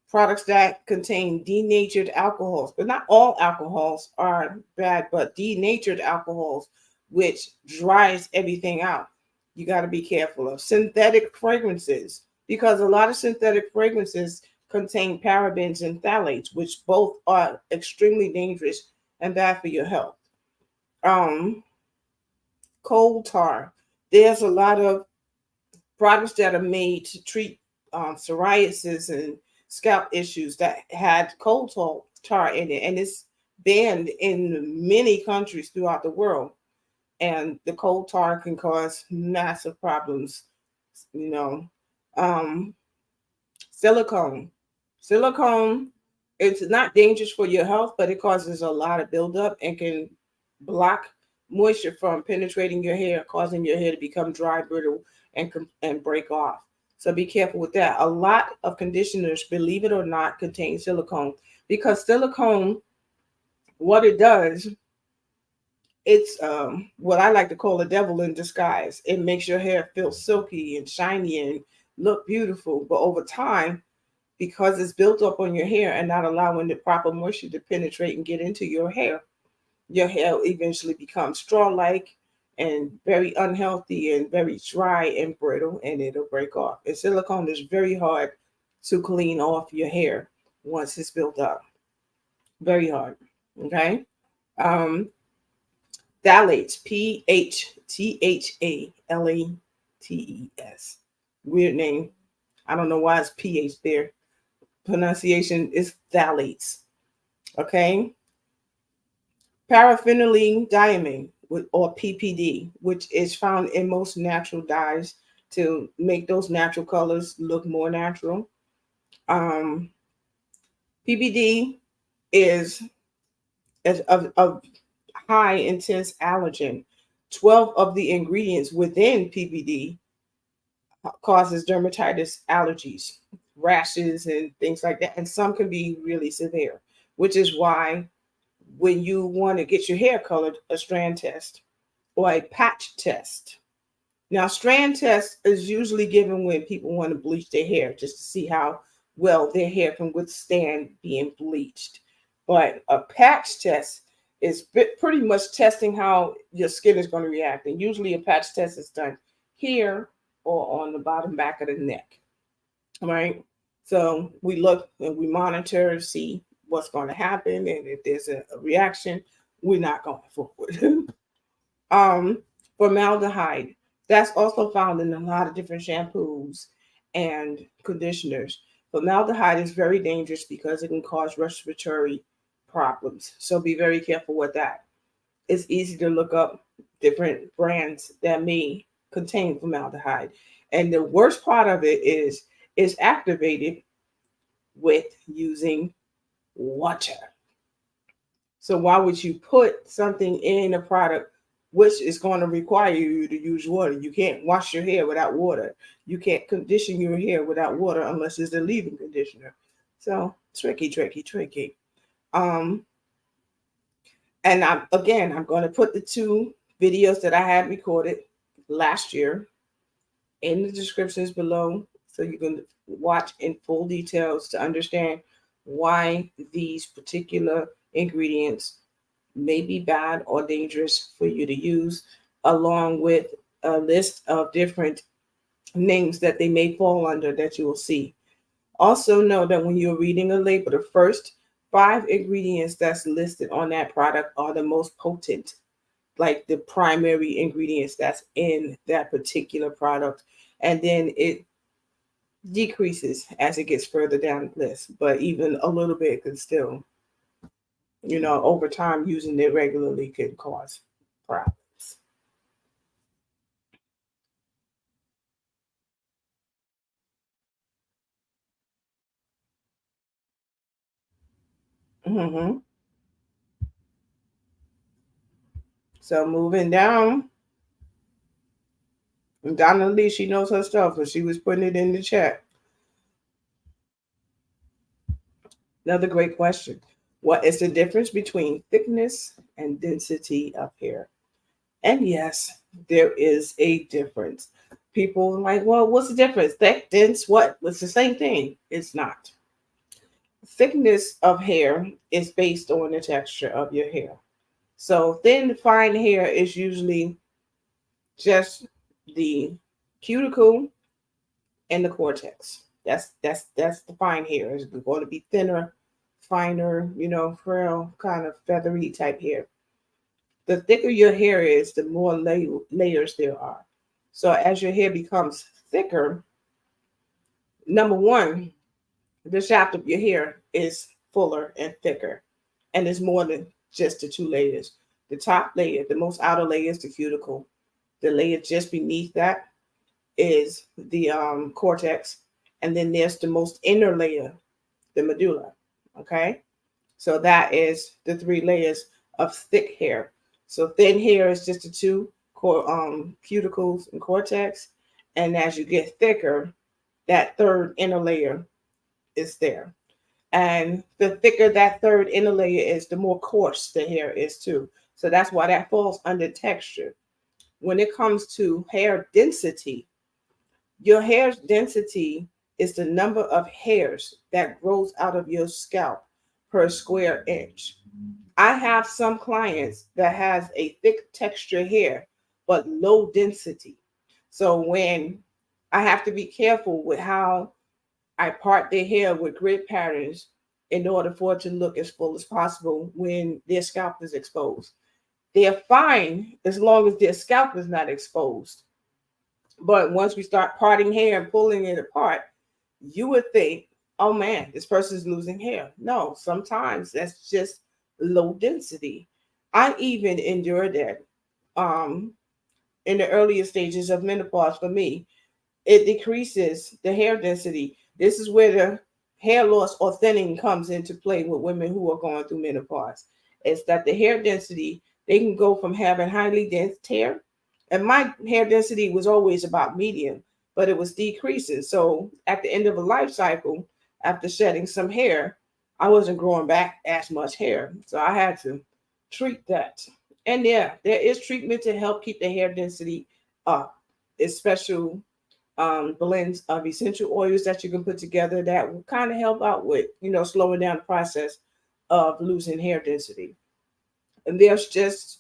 products that contain denatured alcohols, but not all alcohols are bad, but denatured alcohols, which dries everything out. You got to be careful of synthetic fragrances because a lot of synthetic fragrances contain parabens and phthalates, which both are extremely dangerous and bad for your health. Um, Coal tar. There's a lot of products that are made to treat psoriasis and scalp issues that had tar in it, and it's banned in many countries throughout the world. And the coal tar can cause massive problems. You know, um, silicone. Silicone, it's not dangerous for your health, but it causes a lot of buildup and can block moisture from penetrating your hair, causing your hair to become dry, brittle, and break off. So be careful with that. A lot of conditioners, believe it or not, contain silicone because silicone, what it does, it's what I like to call a devil in disguise. It makes your hair feel silky and shiny and look beautiful, but over time, because it's built up on your hair and not allowing the proper moisture to penetrate and get into your hair eventually becomes straw-like and very unhealthy and very dry and brittle, and it'll break off. And silicone is very hard to clean off your hair once it's built up. Very hard. Okay. Um, Phthalates, Phthalate. Weird name. I don't know why it's PH there. Pronunciation is phthalates. Okay. Paraphenylene diamine, or PPD, which is found in most natural dyes to make those natural colors look more natural. Um, PPD is of high intense allergen. 12 of the ingredients within PPD causes dermatitis, allergies, rashes, and things like that. And some can be really severe, which is why when you want to get your hair colored, a strand test or a patch test. Now, strand test is usually given when people want to bleach their hair just to see how well their hair can withstand being bleached. But a patch test is pretty much testing how your skin is going to react. And usually a patch test is done here or on the bottom back of the neck. All right. So we look and we monitor, see what's going to happen. And if there's a reaction, we're not going forward. um, Formaldehyde. That's also found in a lot of different shampoos and conditioners. Formaldehyde is very dangerous because it can cause respiratory problems. So be very careful with that. It's easy to look up different brands that may contain formaldehyde. And the worst part of it is it's activated with using water. So why would you put something in a product which is going to require you to use water? You can't wash your hair without water. You can't condition your hair without water unless it's a leave-in conditioner. So tricky. Um, and I'm going to put the two videos that I had recorded last year in the descriptions below so you can watch in full details to understand why these particular ingredients may be bad or dangerous for you to use, along with a list of different names that they may fall under that you will see. Also know that when you're reading a label, the first 5 ingredients that's listed on that product are the most potent, like the primary ingredients that's in that particular product. And then it decreases as it gets further down the list, but even a little bit can still, over time using it regularly can cause problems. Hmm. So moving down, Donna Lee, she knows her stuff, but she was putting it in the chat. Another great question. What is the difference between thickness and density of hair? And yes, there is a difference. People are like, well, what's the difference? Thick, dense, what? It's the same thing. It's not. Thickness of hair is based on the texture of your hair. So thin, fine hair is usually just the cuticle and the cortex. That's the fine hair. It's going to be thinner, finer, frail, kind of feathery type hair. The thicker your hair is, the more layers there are. So as your hair becomes thicker, number one, the shaft of your hair is fuller and thicker, and it's more than just the two layers. The top layer, the most outer layer, is the cuticle. The layer just beneath that is the cortex, and then there's the most inner layer, the medulla. Okay, so that is the three layers of thick hair. So thin hair is just the two cuticles and cortex, and as you get thicker, that third inner layer is there. And the thicker that third inner layer is, the more coarse the hair is too. So that's why that falls under texture. When it comes to hair density, your hair's density is the number of hairs that grows out of your scalp per square inch. I have some clients that has a thick texture hair but low density. So when I have to be careful with how I part their hair with grid patterns in order for it to look as full as possible when their scalp is exposed. They're fine as long as their scalp is not exposed. But once we start parting hair and pulling it apart, you would think, oh man, this person's losing hair. No, sometimes that's just low density. I even endured that in the earlier stages of menopause for me. It decreases the hair density. This is where the hair loss or thinning comes into play with women who are going through menopause. It's that the hair density, they can go from having highly dense hair, and my hair density was always about medium, but it was decreasing. So at the end of a life cycle, after shedding some hair, I wasn't growing back as much hair. So I had to treat that. And yeah, there is treatment to help keep the hair density up. It's special blends of essential oils that you can put together that will kind of help out with, slowing down the process of losing hair density. And there's just,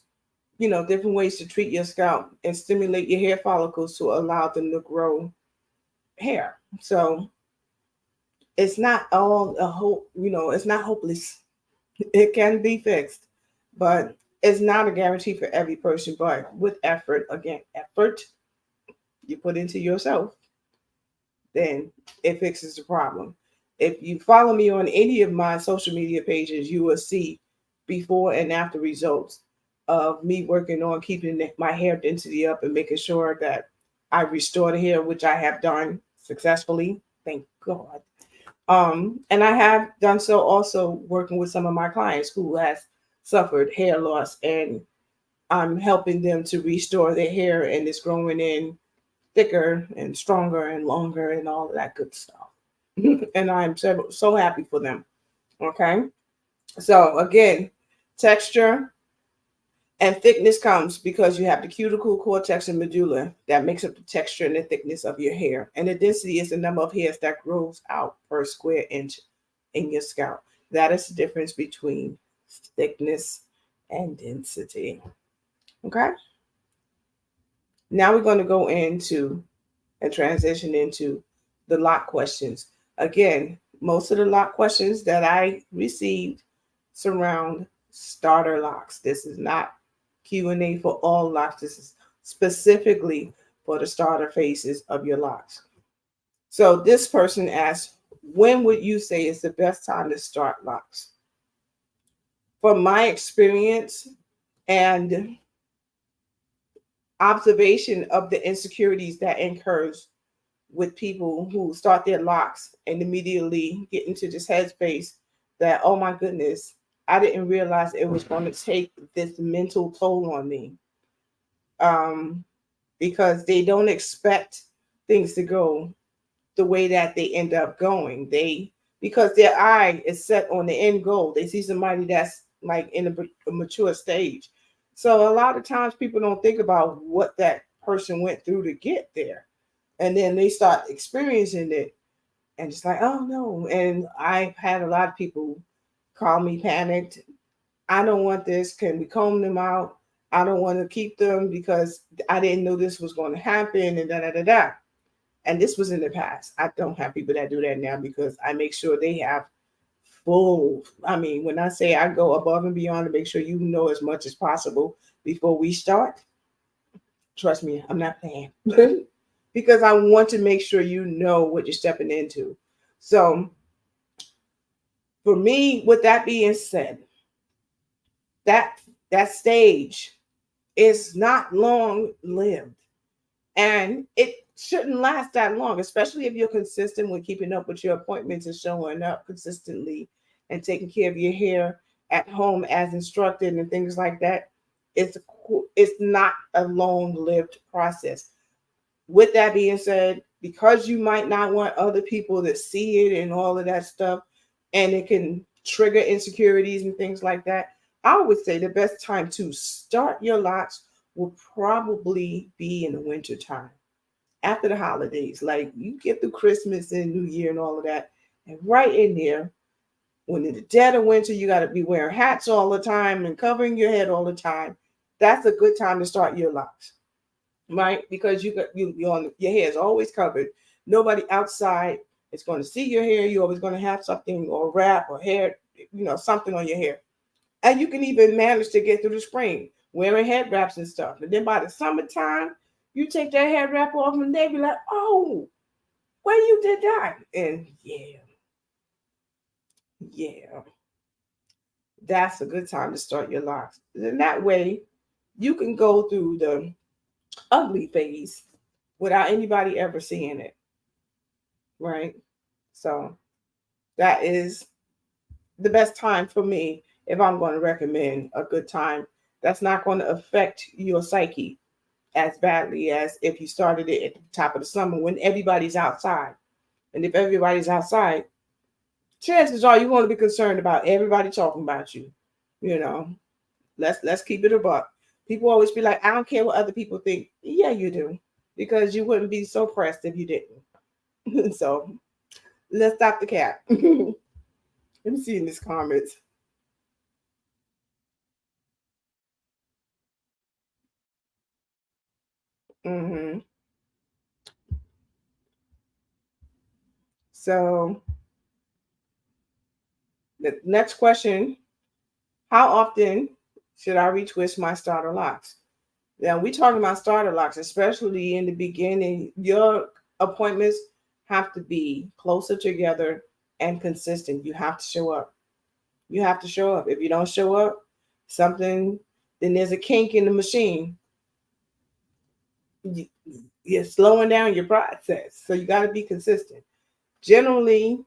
different ways to treat your scalp and stimulate your hair follicles to allow them to grow hair. So it's not all a hope, it's not hopeless. It can be fixed, but it's not a guarantee for every person. But with effort, again, effort you put into yourself, then it fixes the problem. If you follow me on any of my social media pages, you will see before and after results of me working on keeping my hair density up and making sure that I restore the hair, which I have done successfully. Thank God. And I have done so also working with some of my clients who has suffered hair loss, and I'm helping them to restore their hair, and it's growing in thicker and stronger and longer and all of that good stuff. And I'm so happy for them. Okay. So again, texture and thickness comes because you have the cuticle, cortex, and medulla that makes up the texture and the thickness of your hair. And the density is the number of hairs that grows out per square inch in your scalp. That is the difference between thickness and density. Okay. Now we're going to go into and transition into the lock questions. Again, most of the lock questions that I received surround starter locks. This is not Q&A for all locks. This is specifically for the starter phases of your locks. So this person asked, when would you say is the best time to start locks? From my experience and observation of the insecurities that incurs with people who start their locks and immediately get into this headspace that, oh my goodness, I didn't realize it was going to take this mental toll on me. Because they don't expect things to go the way that they end up going. Because their eye is set on the end goal. They see somebody that's like in a mature stage. So a lot of times people don't think about what that person went through to get there. And then they start experiencing it and it's like, oh no. And I've had a lot of people call me panicked. I don't want this. Can we comb them out? I don't want to keep them because I didn't know this was going to happen and da da da da. And this was in the past. I don't have people that do that now because I make sure they have full. I mean, when I say I go above and beyond to make sure you know as much as possible before we start, trust me, I'm not playing. Because I want to make sure you know what you're stepping into. So, for me, with that being said, that that stage is not long lived, and it shouldn't last that long, especially if you're consistent with keeping up with your appointments and showing up consistently and taking care of your hair at home as instructed and things like that. It's not a long lived process. With that being said, because you might not want other people to see it and all of that stuff, and it can trigger insecurities and things like that, I would say the best time to start your locks will probably be in the winter time after the holidays. Like you get through Christmas and New Year and all of that, and right in there, when in the dead of winter, you got to be wearing hats all the time and covering your head all the time. That's a good time to start your locks, right? Because your hair is always covered. Nobody outside is going to see your hair. You're always going to have something or wrap or hair, something on your hair. And you can even manage to get through the spring wearing head wraps and stuff. And then by the summertime, you take that head wrap off and they be like, oh, where you did that? And yeah, that's a good time to start your locks. And that way you can go through the ugly phase without anybody ever seeing it, right? So that is the best time for me if I'm going to recommend a good time that's not going to affect your psyche as badly as if you started it at the top of the summer when everybody's outside. And if everybody's outside, chances are you're going to be concerned about everybody talking about you. You know, let's keep it a buck. People always be like, I don't care what other people think. Yeah, you do, because you wouldn't be so pressed if you didn't. So let's stop the cap. Let me see in these comments. Mm-hmm. So the next question: how often should I retwist my starter locks? Now we talking about starter locks, especially in the beginning. Your appointments have to be closer together and consistent. You have to show up. You have to show up. If you don't show up, something then there's a kink in the machine. You- You're slowing down your process, so you got to be consistent. Generally,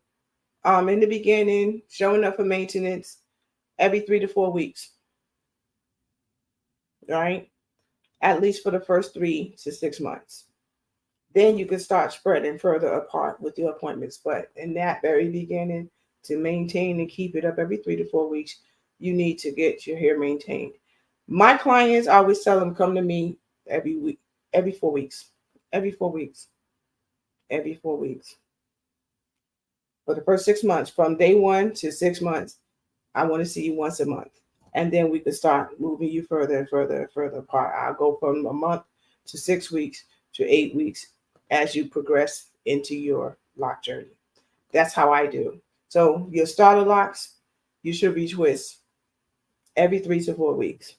in the beginning, showing up for maintenance every 3 to 4 weeks, right? At least for the first 3 to 6 months. Then you can start spreading further apart with your appointments. But in that very beginning, to maintain and keep it up every 3 to 4 weeks, you need to get your hair maintained. My clients, I always tell them, come to me every week, every 4 weeks, every 4 weeks, every 4 weeks. For the first 6 months, from day 1 to 6 months, I want to see you once a month. And then we can start moving you further and further and further apart. I'll go from a month to 6 weeks to 8 weeks as you progress into your lock journey. That's how I do. So your starter locks, you should retwist every 3 to 4 weeks.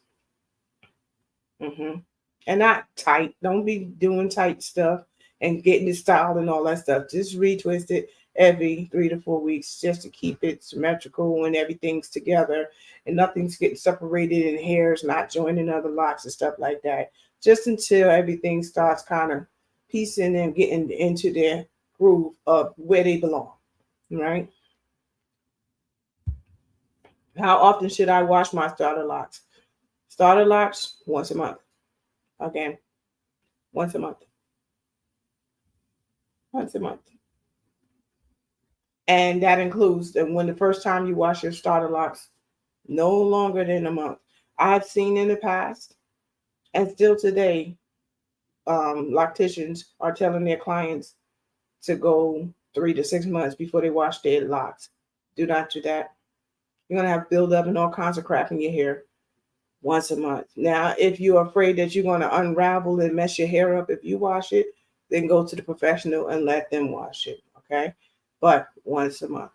Mm-hmm. And not tight. Don't be doing tight stuff and getting it styled and all that stuff. Just retwist it every 3 to 4 weeks just to keep it symmetrical and everything's together and nothing's getting separated and hairs not joining other locks and stuff like that. Just until everything starts kind of piecing and getting into their groove of where they belong. Right? How often should I wash my starter locks? Starter locks once a month. Again, once a month. Once a month. And that includes that when the first time you wash your starter locks, no longer than a month. I've seen in the past, and still today, locticians are telling their clients to go 3 to 6 months before they wash their locks. Do not do that. You're gonna have buildup and all kinds of crap in your hair once a month. Now, if you're afraid that you're gonna unravel and mess your hair up if you wash it, then go to the professional and let them wash it. Okay, but once a month,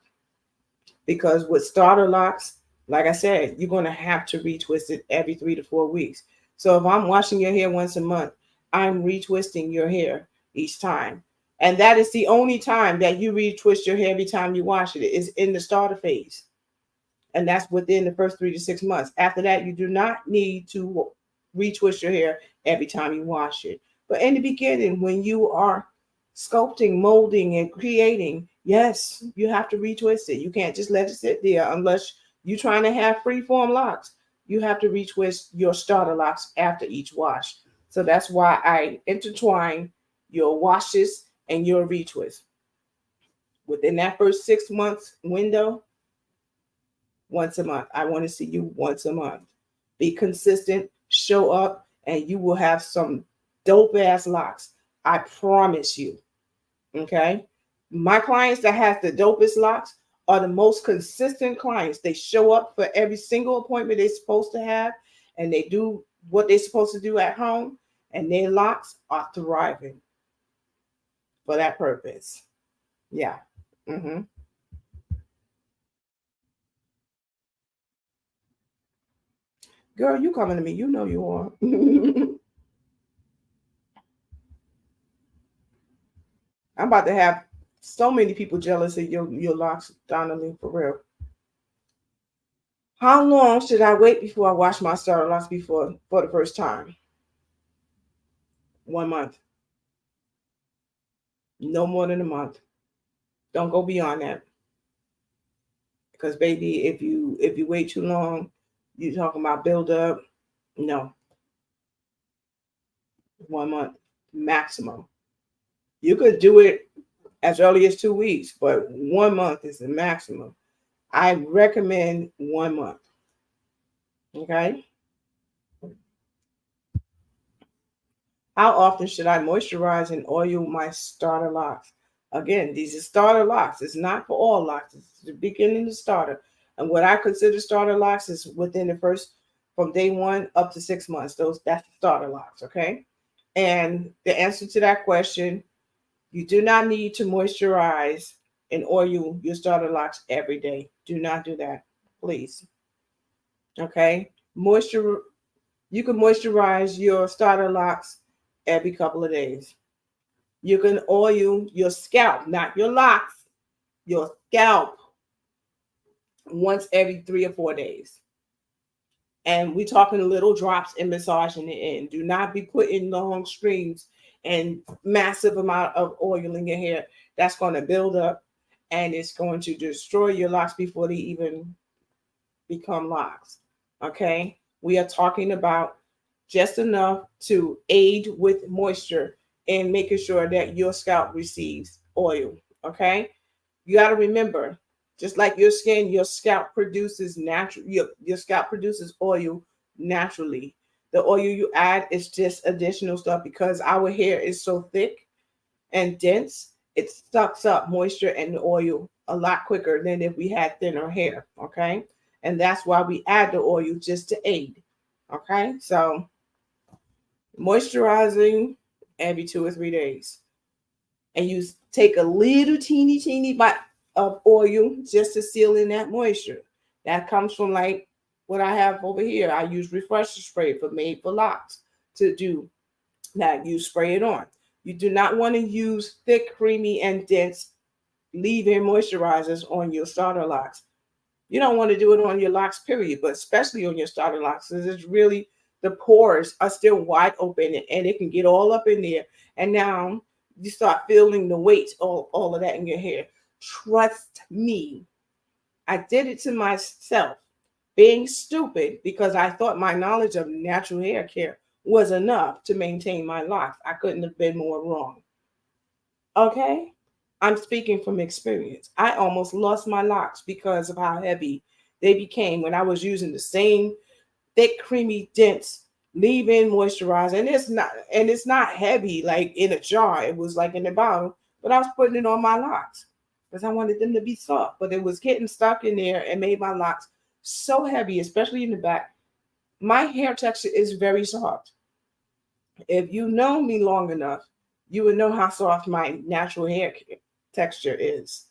because with starter locks, like I said, you're going to have to retwist it every 3 to 4 weeks. So if I'm washing your hair once a month, I'm retwisting your hair each time. And that is the only time that you retwist your hair every time you wash it, is in the starter phase. And that's within the first 3 to 6 months. After that, you do not need to retwist your hair every time you wash it. But in the beginning, when you are sculpting, molding, and creating, yes, you have to retwist it. You can't just let it sit there unless you're trying to have free-form locks. You have to retwist your starter locks after each wash. So that's why I intertwine your washes and your retwist. Within that first 6 months window, once a month. I want to see you once a month. Be consistent, show up, and you will have some dope ass locks. I promise you. Okay. My clients that have the dopest locks are the most consistent clients. They show up for every single appointment they're supposed to have, and they do what they're supposed to do at home, and their locks are thriving for that purpose. Yeah. Mm-hmm. Girl, you coming to me. You know you are. I'm about to have so many people jealous of your locks, Donnelly, for real. How long should I wait before I wash my starter locks before for the first time? 1 month. No more than a month. Don't go beyond that. Because baby, if you wait too long, you're talking about build up. No, 1 month maximum. You could do it as early as 2 weeks, but 1 month is the maximum. I recommend 1 month. Okay. How often should I moisturize and oil my starter locks? Again, these are starter locks. It's not for all locks. It's the beginning of starter. And what I consider starter locks is within the first, from day one up to 6 months. That's the starter locks, okay? And the answer to that question, you do not need to moisturize and oil your starter locks every day. Do not do that, please. Okay? Moisture You can moisturize your starter locks every couple of days. You can oil your scalp, not your locks, your scalp once every 3 or 4 days. And we're talking little drops and massaging it in. Do not be putting long streams and massive amount of oil in your hair. That's going to build up and it's going to destroy your locks before they even become locks. Okay? We are talking about just enough to aid with moisture and making sure that your scalp receives oil. Okay? You got to remember, just like your skin, your scalp produces your scalp produces oil naturally. The oil you add is just additional stuff because our hair is so thick and dense, it sucks up moisture and oil a lot quicker than if we had thinner hair. Okay. And that's why we add the oil just to aid. Okay. So moisturizing every 2 or 3 days. And you take a little teeny bit of oil just to seal in that moisture. That comes from like what I have over here. I use refresher spray for made for locks to do that. You spray it on. You do not want to use thick, creamy, and dense leave-in moisturizers on your starter locks. You don't want to do it on your locks, period, but especially on your starter locks, because it's really the pores are still wide open and it can get all up in there. And now you start feeling the weight, all of that in your hair. Trust me, I did it to myself, being stupid because I thought my knowledge of natural hair care was enough to maintain my locks. I couldn't have been more wrong. Okay? I'm speaking from experience. I almost lost my locks because of how heavy they became when I was using the same thick, creamy, dense leave-in moisturizer. And it's not heavy like in a jar. It was like in a bottle, but I was putting it on my locks because I wanted them to be soft. But it was getting stuck in there and made my locks so heavy, especially in the back. My hair texture is very soft. If you know me long enough, you would know how soft my natural hair texture is.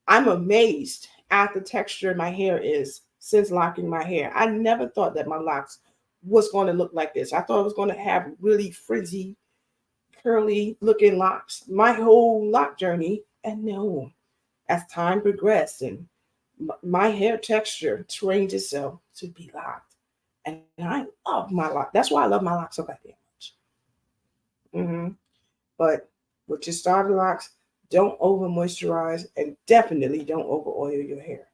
I'm amazed at the texture my hair is since locking my hair. I never thought that my locks was going to look like this. I thought it was going to have really frizzy, curly looking locks my whole lock journey. And no, as time progressed and my hair texture trained itself to be locked. And I love my lock. That's why I love my locks so goddamn much. But with your starter locks, don't over moisturize and definitely don't over oil your hair.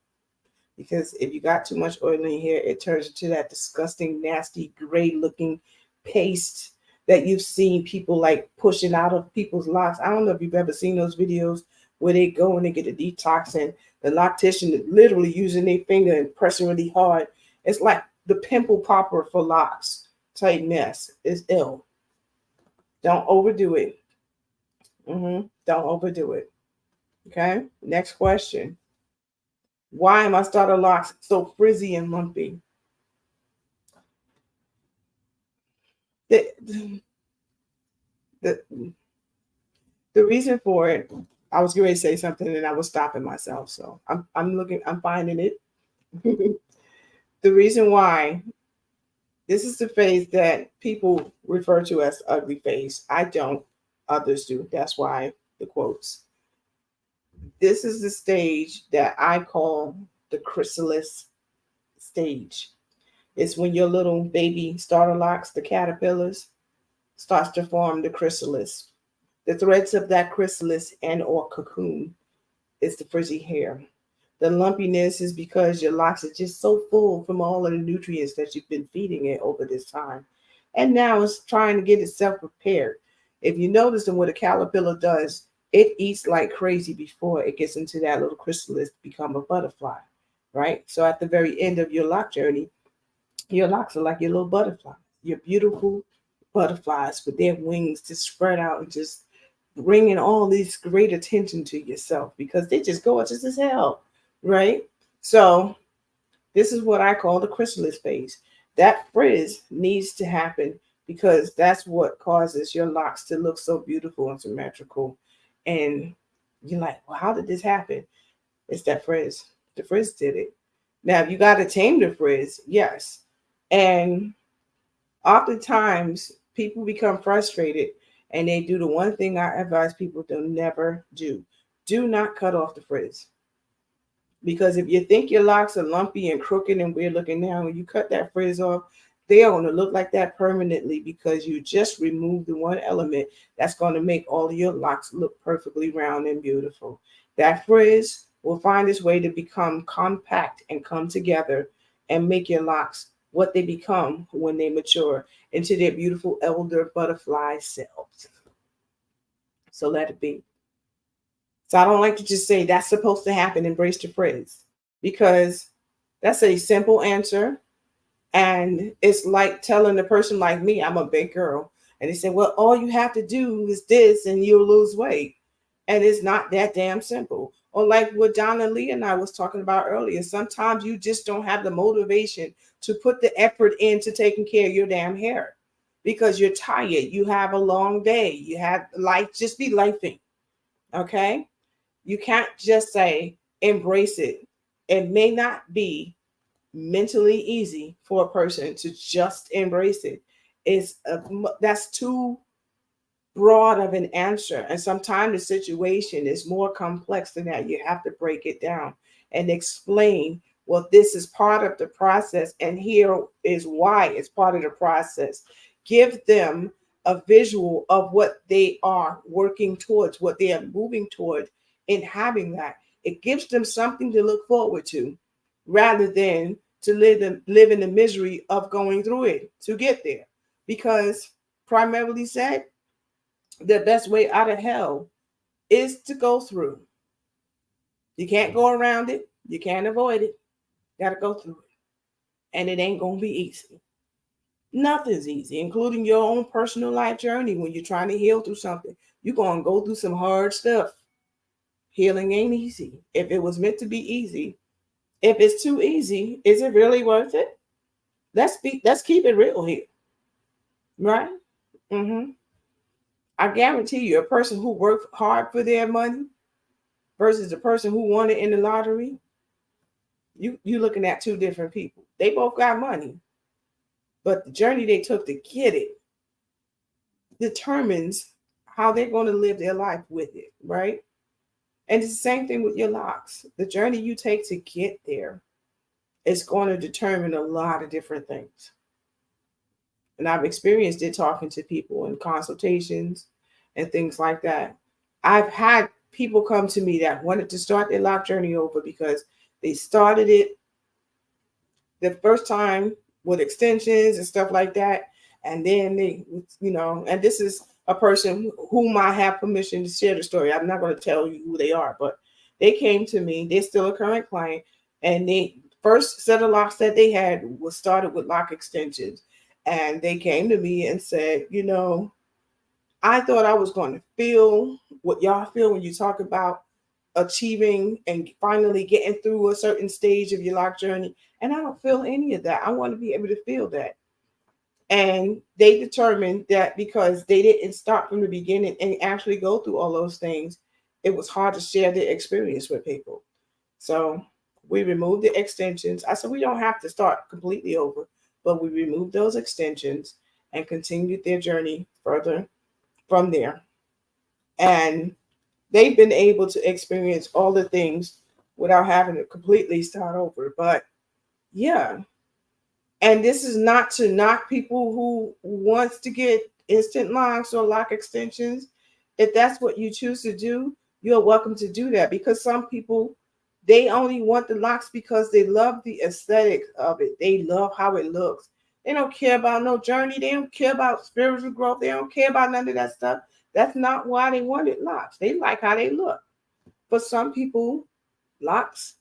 Because if you got too much oil in your hair, it turns into that disgusting, nasty, gray looking paste that you've seen people like pushing out of people's locks. I don't know if you've ever seen those videos where they go and they get a detox and the loctician is literally using their finger and pressing really hard. It's like the pimple popper for locks type mess. It's ill. Don't overdo it. Don't overdo it. Okay. Next question. Why am I starter locks so frizzy and lumpy? The, the, the reason for it, I was going to say something and I was stopping myself. So I'm finding it. The reason why, this is the phase that people refer to as ugly phase. I don't, others do. That's why the quotes. This is the stage that I call the chrysalis stage. It's when your little baby starter locks, the caterpillars, starts to form the chrysalis. The threads of that chrysalis and or cocoon is the frizzy hair. The lumpiness is because your locks are just so full from all of the nutrients that you've been feeding it over this time. And now it's trying to get itself prepared. If you notice that what a caterpillar does, it eats like crazy before it gets into that little chrysalis to become a butterfly, right? So at the very end of your lock journey, your locks are like your little butterflies, your beautiful butterflies with their wings just spread out and just bringing all this great attention to yourself because they just gorgeous as hell, right? So this is what I call the chrysalis phase. That frizz needs to happen because that's what causes your locks to look so beautiful and symmetrical. And you're like, well, how did this happen? It's that frizz. The frizz did it. Now, if you got to tame the frizz, yes. And oftentimes people become frustrated and they do the one thing I advise people to never do. Do not cut off the frizz. Because if you think your locks are lumpy and crooked and weird looking now, when you cut that frizz off, they are going to look like that permanently because you just removed the one element that's going to make all of your locks look perfectly round and beautiful. That frizz will find its way to become compact and come together and make your locks what they become when they mature into their beautiful elder butterfly selves. So let it be. So I don't like to just say that's supposed to happen, embrace the frizz, because that's a simple answer. And it's like telling a person like me, I'm a big girl, and they say, well, all you have to do is this and you'll lose weight. And it's not that damn simple. Or like what Donna Lee and I was talking about earlier, sometimes you just don't have the motivation to put the effort into taking care of your damn hair because you're tired. You have a long day. You have life, just be lifing. Okay. You can't just say embrace it. It may not be mentally easy for a person to just embrace it. That's too broad of an answer, and sometimes the situation is more complex than that. You have to break it down and explain, well, this is part of the process and here is why it's part of the process. Give them a visual of what they are working towards, what they are moving toward in having that. It gives them something to look forward to rather than to live in the misery of going through it to get there. Because primarily said, the best way out of hell is to go through. You can't go around it. You can't avoid it. You got to go through it. And it ain't going to be easy. Nothing's easy, including your own personal life journey when you're trying to heal through something. You're going to go through some hard stuff. Healing ain't easy. If it was meant to be easy, if it's too easy, is it really worth it? Let's keep it real here. Right? Mm-hmm. I guarantee you, a person who worked hard for their money versus the person who won it in the lottery, you looking at two different people. They both got money, but the journey they took to get it determines how they're going to live their life with it, right? And it's the same thing with your locks. The journey you take to get there is going to determine a lot of different things. And I've experienced it talking to people in consultations and things like that. I've had people come to me that wanted to start their lock journey over because they started it the first time with extensions and stuff like that. And then they, and this is a person whom I have permission to share the story. I'm not going to tell you who they are, but they came to me. They're still a current client. And the first set of locks that they had was started with lock extensions. And they came to me and said, I thought I was going to feel what y'all feel when you talk about achieving and finally getting through a certain stage of your lock journey. And I don't feel any of that. I want to be able to feel that. And they determined that because they didn't start from the beginning and actually go through all those things, it was hard to share their experience with people. So we removed the extensions. I said, we don't have to start completely over, but we removed those extensions and continued their journey further from there. And they've been able to experience all the things without having to completely start over. But yeah, and this is not to knock people who wants to get instant locks or lock extensions. If that's what you choose to do, you're welcome to do that, because some people, they only want the locks because they love the aesthetic of it. They love how it looks. They don't care about no journey. They don't care about spiritual growth. They don't care about none of that stuff. That's not why they wanted locks. They like how they look. For some people, locks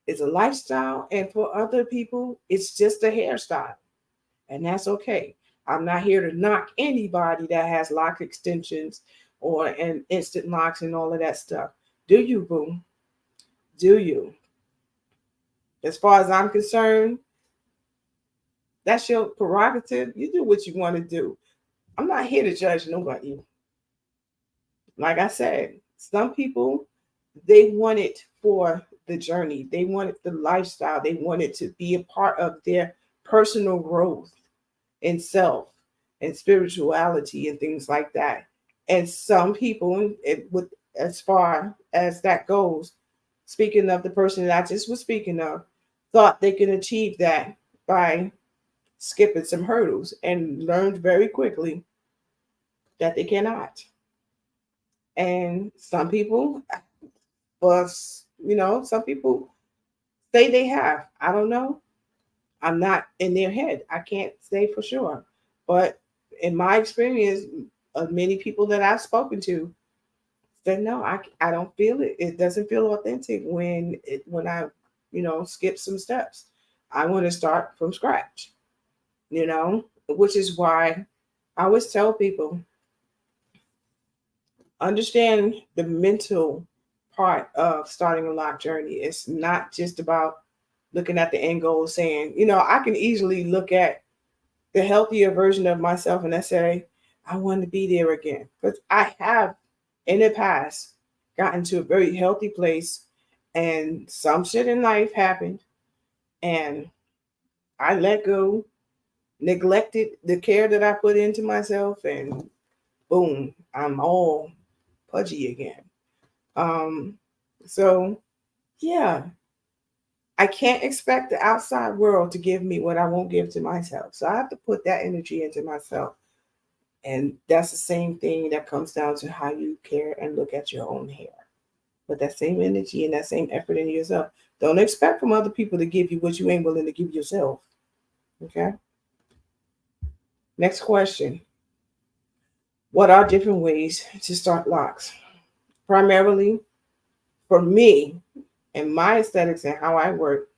is a lifestyle, and for other people, it's just a hairstyle, and that's okay. I'm not here to knock anybody that has lock extensions or and instant locks and all of that stuff. Do you, boo? Do you? As far as I'm concerned, that's your prerogative. You do what you want to do. I'm not here to judge nobody. Like I said, some people, they want it for the journey. They want it the lifestyle. They want it to be a part of their personal growth in self and spirituality and things like that. And some people, as far as that goes, speaking of the person that I just was speaking of, thought they can achieve that by skipping some hurdles and learned very quickly that they cannot. And some people, some people say they have. I don't know. I'm not in their head. I can't say for sure. But in my experience, of many people that I've spoken to said, no, I don't feel it. It doesn't feel authentic when I, skip some steps. I want to start from scratch, which is why I always tell people, understand the mental part of starting a lock journey. It's not just about looking at the end goal saying, I can easily look at the healthier version of myself and I say, I want to be there again. Because I have in the past gotten to a very healthy place, and some shit in life happened and I let go, neglected the care that I put into myself, and boom, I'm all pudgy again. So yeah, I can't expect the outside world to give me what I won't give to myself. So I have to put that energy into myself. And that's the same thing that comes down to how you care and look at your own hair. Put that same energy and that same effort in yourself. Don't expect from other people to give you what you ain't willing to give yourself. Okay? Next question. What are different ways to start locks? Primarily, for me and my aesthetics and how I work,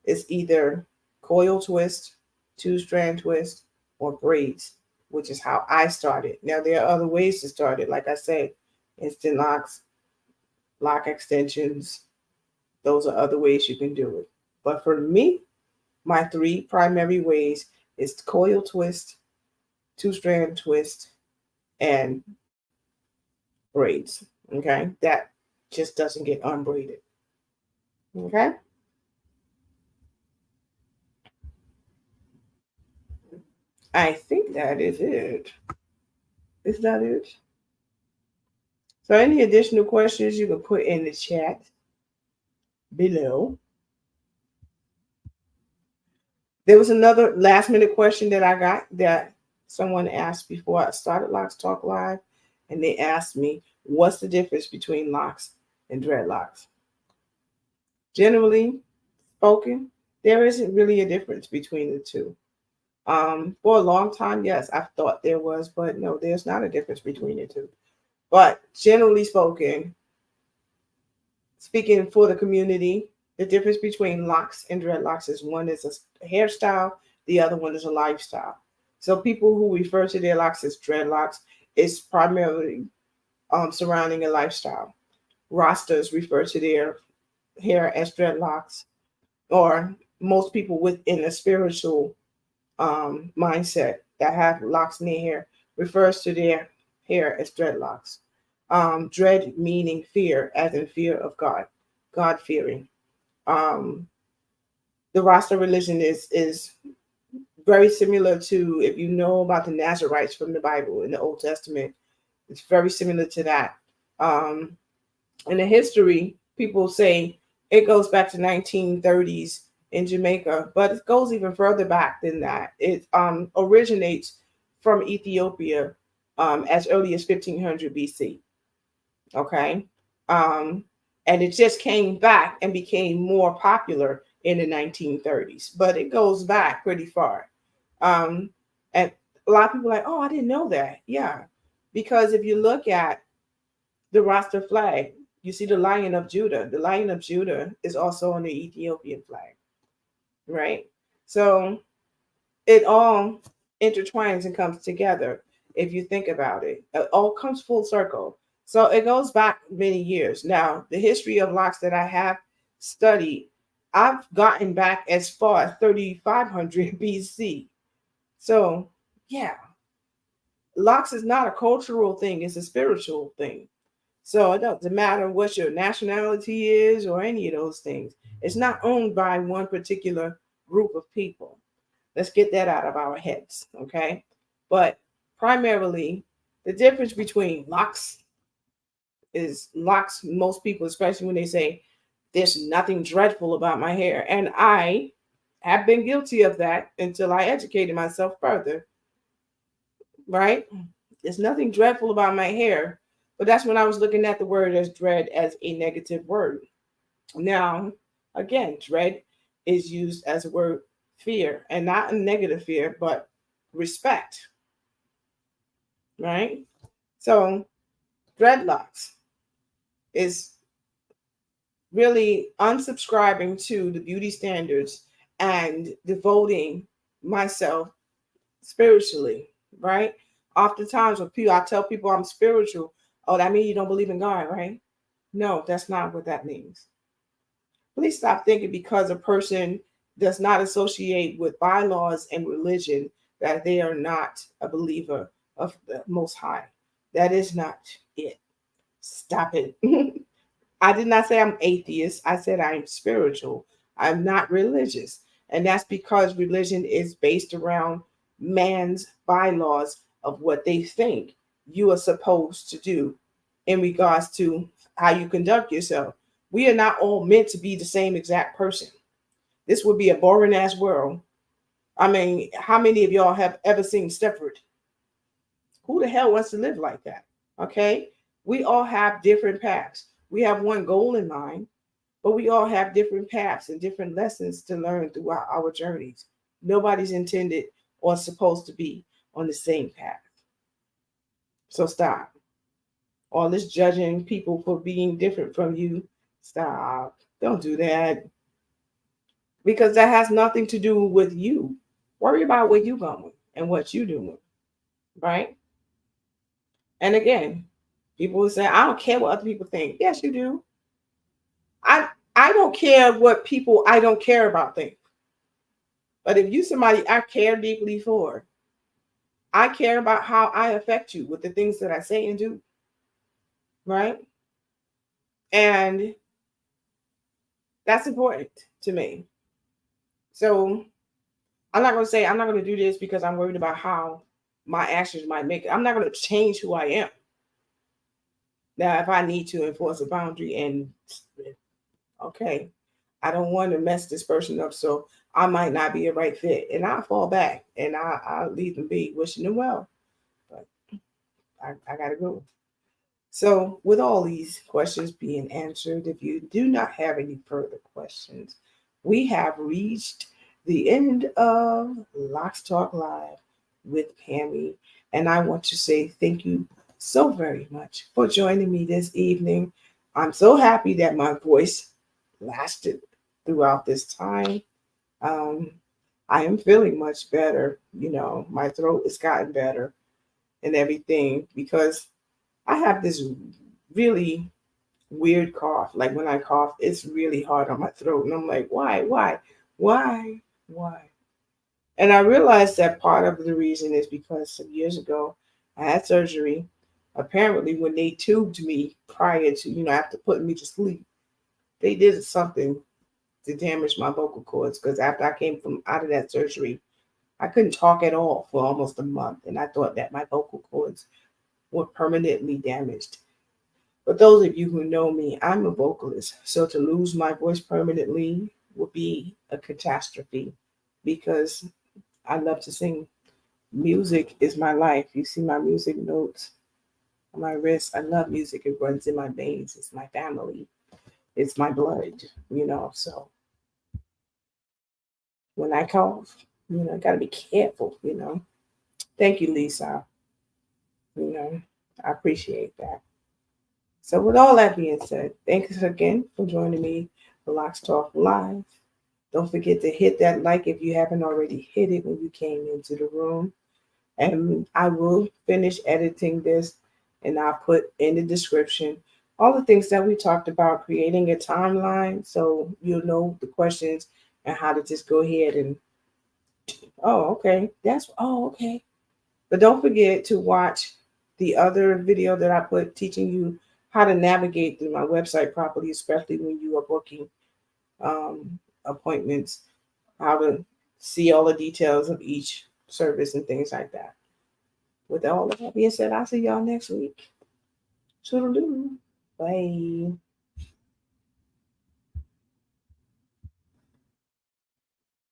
it's either coil twist, two-strand twist, or braids, which is how I started. Now, there are other ways to start it. Like I said, instant locks, lock extensions, those are other ways you can do it. But for me, my three primary ways is coil twist, two-strand twist, and braids. Okay, that just doesn't get unbraided. Okay, I think that is it. Is that it? So, any additional questions you can put in the chat below. There was another last minute question that I got that someone asked before I started Locs Talk Live, and they asked me, "What's the difference between locks and dreadlocks?" Generally spoken, there isn't really a difference between the two. For a long time, yes, I thought there was, but no, there's not a difference between the two. But generally spoken, speaking for the community, the difference between locks and dreadlocks is one is a hairstyle, the other one is a lifestyle. So people who refer to their locks as dreadlocks is primarily surrounding a lifestyle. Rastas refer to their hair as dreadlocks, or most people within a spiritual mindset that have locks in their hair refers to their hair as dreadlocks. Dread meaning fear, as in fear of God, God fearing. Um, the Rasta religion is very similar to, if you know about the Nazarites from the Bible in the Old Testament. It's very similar to that. Um, in the history, people say it goes back to 1930s in Jamaica, but it goes even further back than that. It originates from Ethiopia as early as 1500 BC. Okay. Um, and it just came back and became more popular in the 1930s, but it goes back pretty far. Um, and a lot of people are like, oh, I didn't know that. Yeah. Because if you look at the Rasta flag, you see the Lion of Judah. The Lion of Judah is also on the Ethiopian flag, right? So it all intertwines and comes together if you think about it. It all comes full circle. So it goes back many years. Now, the history of locks that I have studied, I've gotten back as far as 3500 BC. So, yeah, locks is not a cultural thing, it's a spiritual thing. So it doesn't matter what your nationality is or any of those things. It's not owned by one particular group of people. Let's get that out of our heads, okay? But primarily, the difference between locks is locks, most people, especially when they say, there's nothing dreadful about my hair. And I have been guilty of that until I educated myself further, right? There's nothing dreadful about my hair. But that's when I was looking at the word as dread as a negative word. Now, again, dread is used as a word fear, and not a negative fear, but respect, right? So, dreadlocks is really unsubscribing to the beauty standards and devoting myself spiritually, right? Oftentimes, when people, I tell people I'm spiritual, oh, that means you don't believe in God, right? No, that's not what that means. Please stop thinking because a person does not associate with bylaws and religion that they are not a believer of the Most High. That is not it. Stop it. I did not say I'm atheist. I said I'm spiritual. I'm not religious. And that's because religion is based around man's bylaws of what they think you are supposed to do in regards to how you conduct yourself. We are not all meant to be the same exact person. This would be a boring ass world. I mean, how many of y'all have ever seen Stepford? Who the hell wants to live like that? Okay. We all have different paths. We have one goal in mind, but we all have different paths and different lessons to learn throughout our journeys. Nobody's intended or supposed to be on the same path. So stop. All this judging people for being different from you. Stop. Don't do that. Because that has nothing to do with you. Worry about where you're going and what you're doing. Right? And again, people will say, I don't care what other people think. Yes, you do. I don't care what people I don't care about think. But if you somebody I care deeply for, I care about how I affect you with the things that I say and do, right? And that's important to me. So I'm not going to say I'm not going to do this because I'm worried about how my actions might make it. I'm not going to change who I am. Now, if I need to enforce a boundary and okay, I don't want to mess this person up, so I might not be a right fit, and I'll fall back and I'll leave them be, wishing them well. But I gotta go. So, with all these questions being answered, if you do not have any further questions, we have reached the end of Locs Talk Live with Pammie. And I want to say thank you so very much for joining me this evening. I'm so happy that my voice lasted throughout this time. Um, I am feeling much better. My throat has gotten better and everything because I have this really weird cough. Like when I cough, it's really hard on my throat. And I'm like, why? And I realized that part of the reason is because some years ago, I had surgery. Apparently, when they tubed me prior to, after putting me to sleep, they did something to damage my vocal cords. Because after I came from out of that surgery, I couldn't talk at all for almost a month. And I thought that my vocal cords were permanently damaged. But those of you who know me, I'm a vocalist. So to lose my voice permanently would be a catastrophe because I love to sing. Music is my life. You see my music notes on my wrist. I love music. It runs in my veins. It's my family. It's my blood. So when I cough, I got to be careful. Thank you, Lisa. You know, I appreciate that. So, with all that being said, thanks again for joining me for Locs Talk Live. Don't forget to hit that like if you haven't already hit it when you came into the room. And I will finish editing this and I'll put in the description all the things that we talked about, creating a timeline so you'll know the questions and how to just go ahead and, okay. But don't forget to watch the other video that I put teaching you how to navigate through my website properly, especially when you are booking appointments, how to see all the details of each service and things like that. With all of that being said, I'll see y'all next week. Toodaloo. Bye.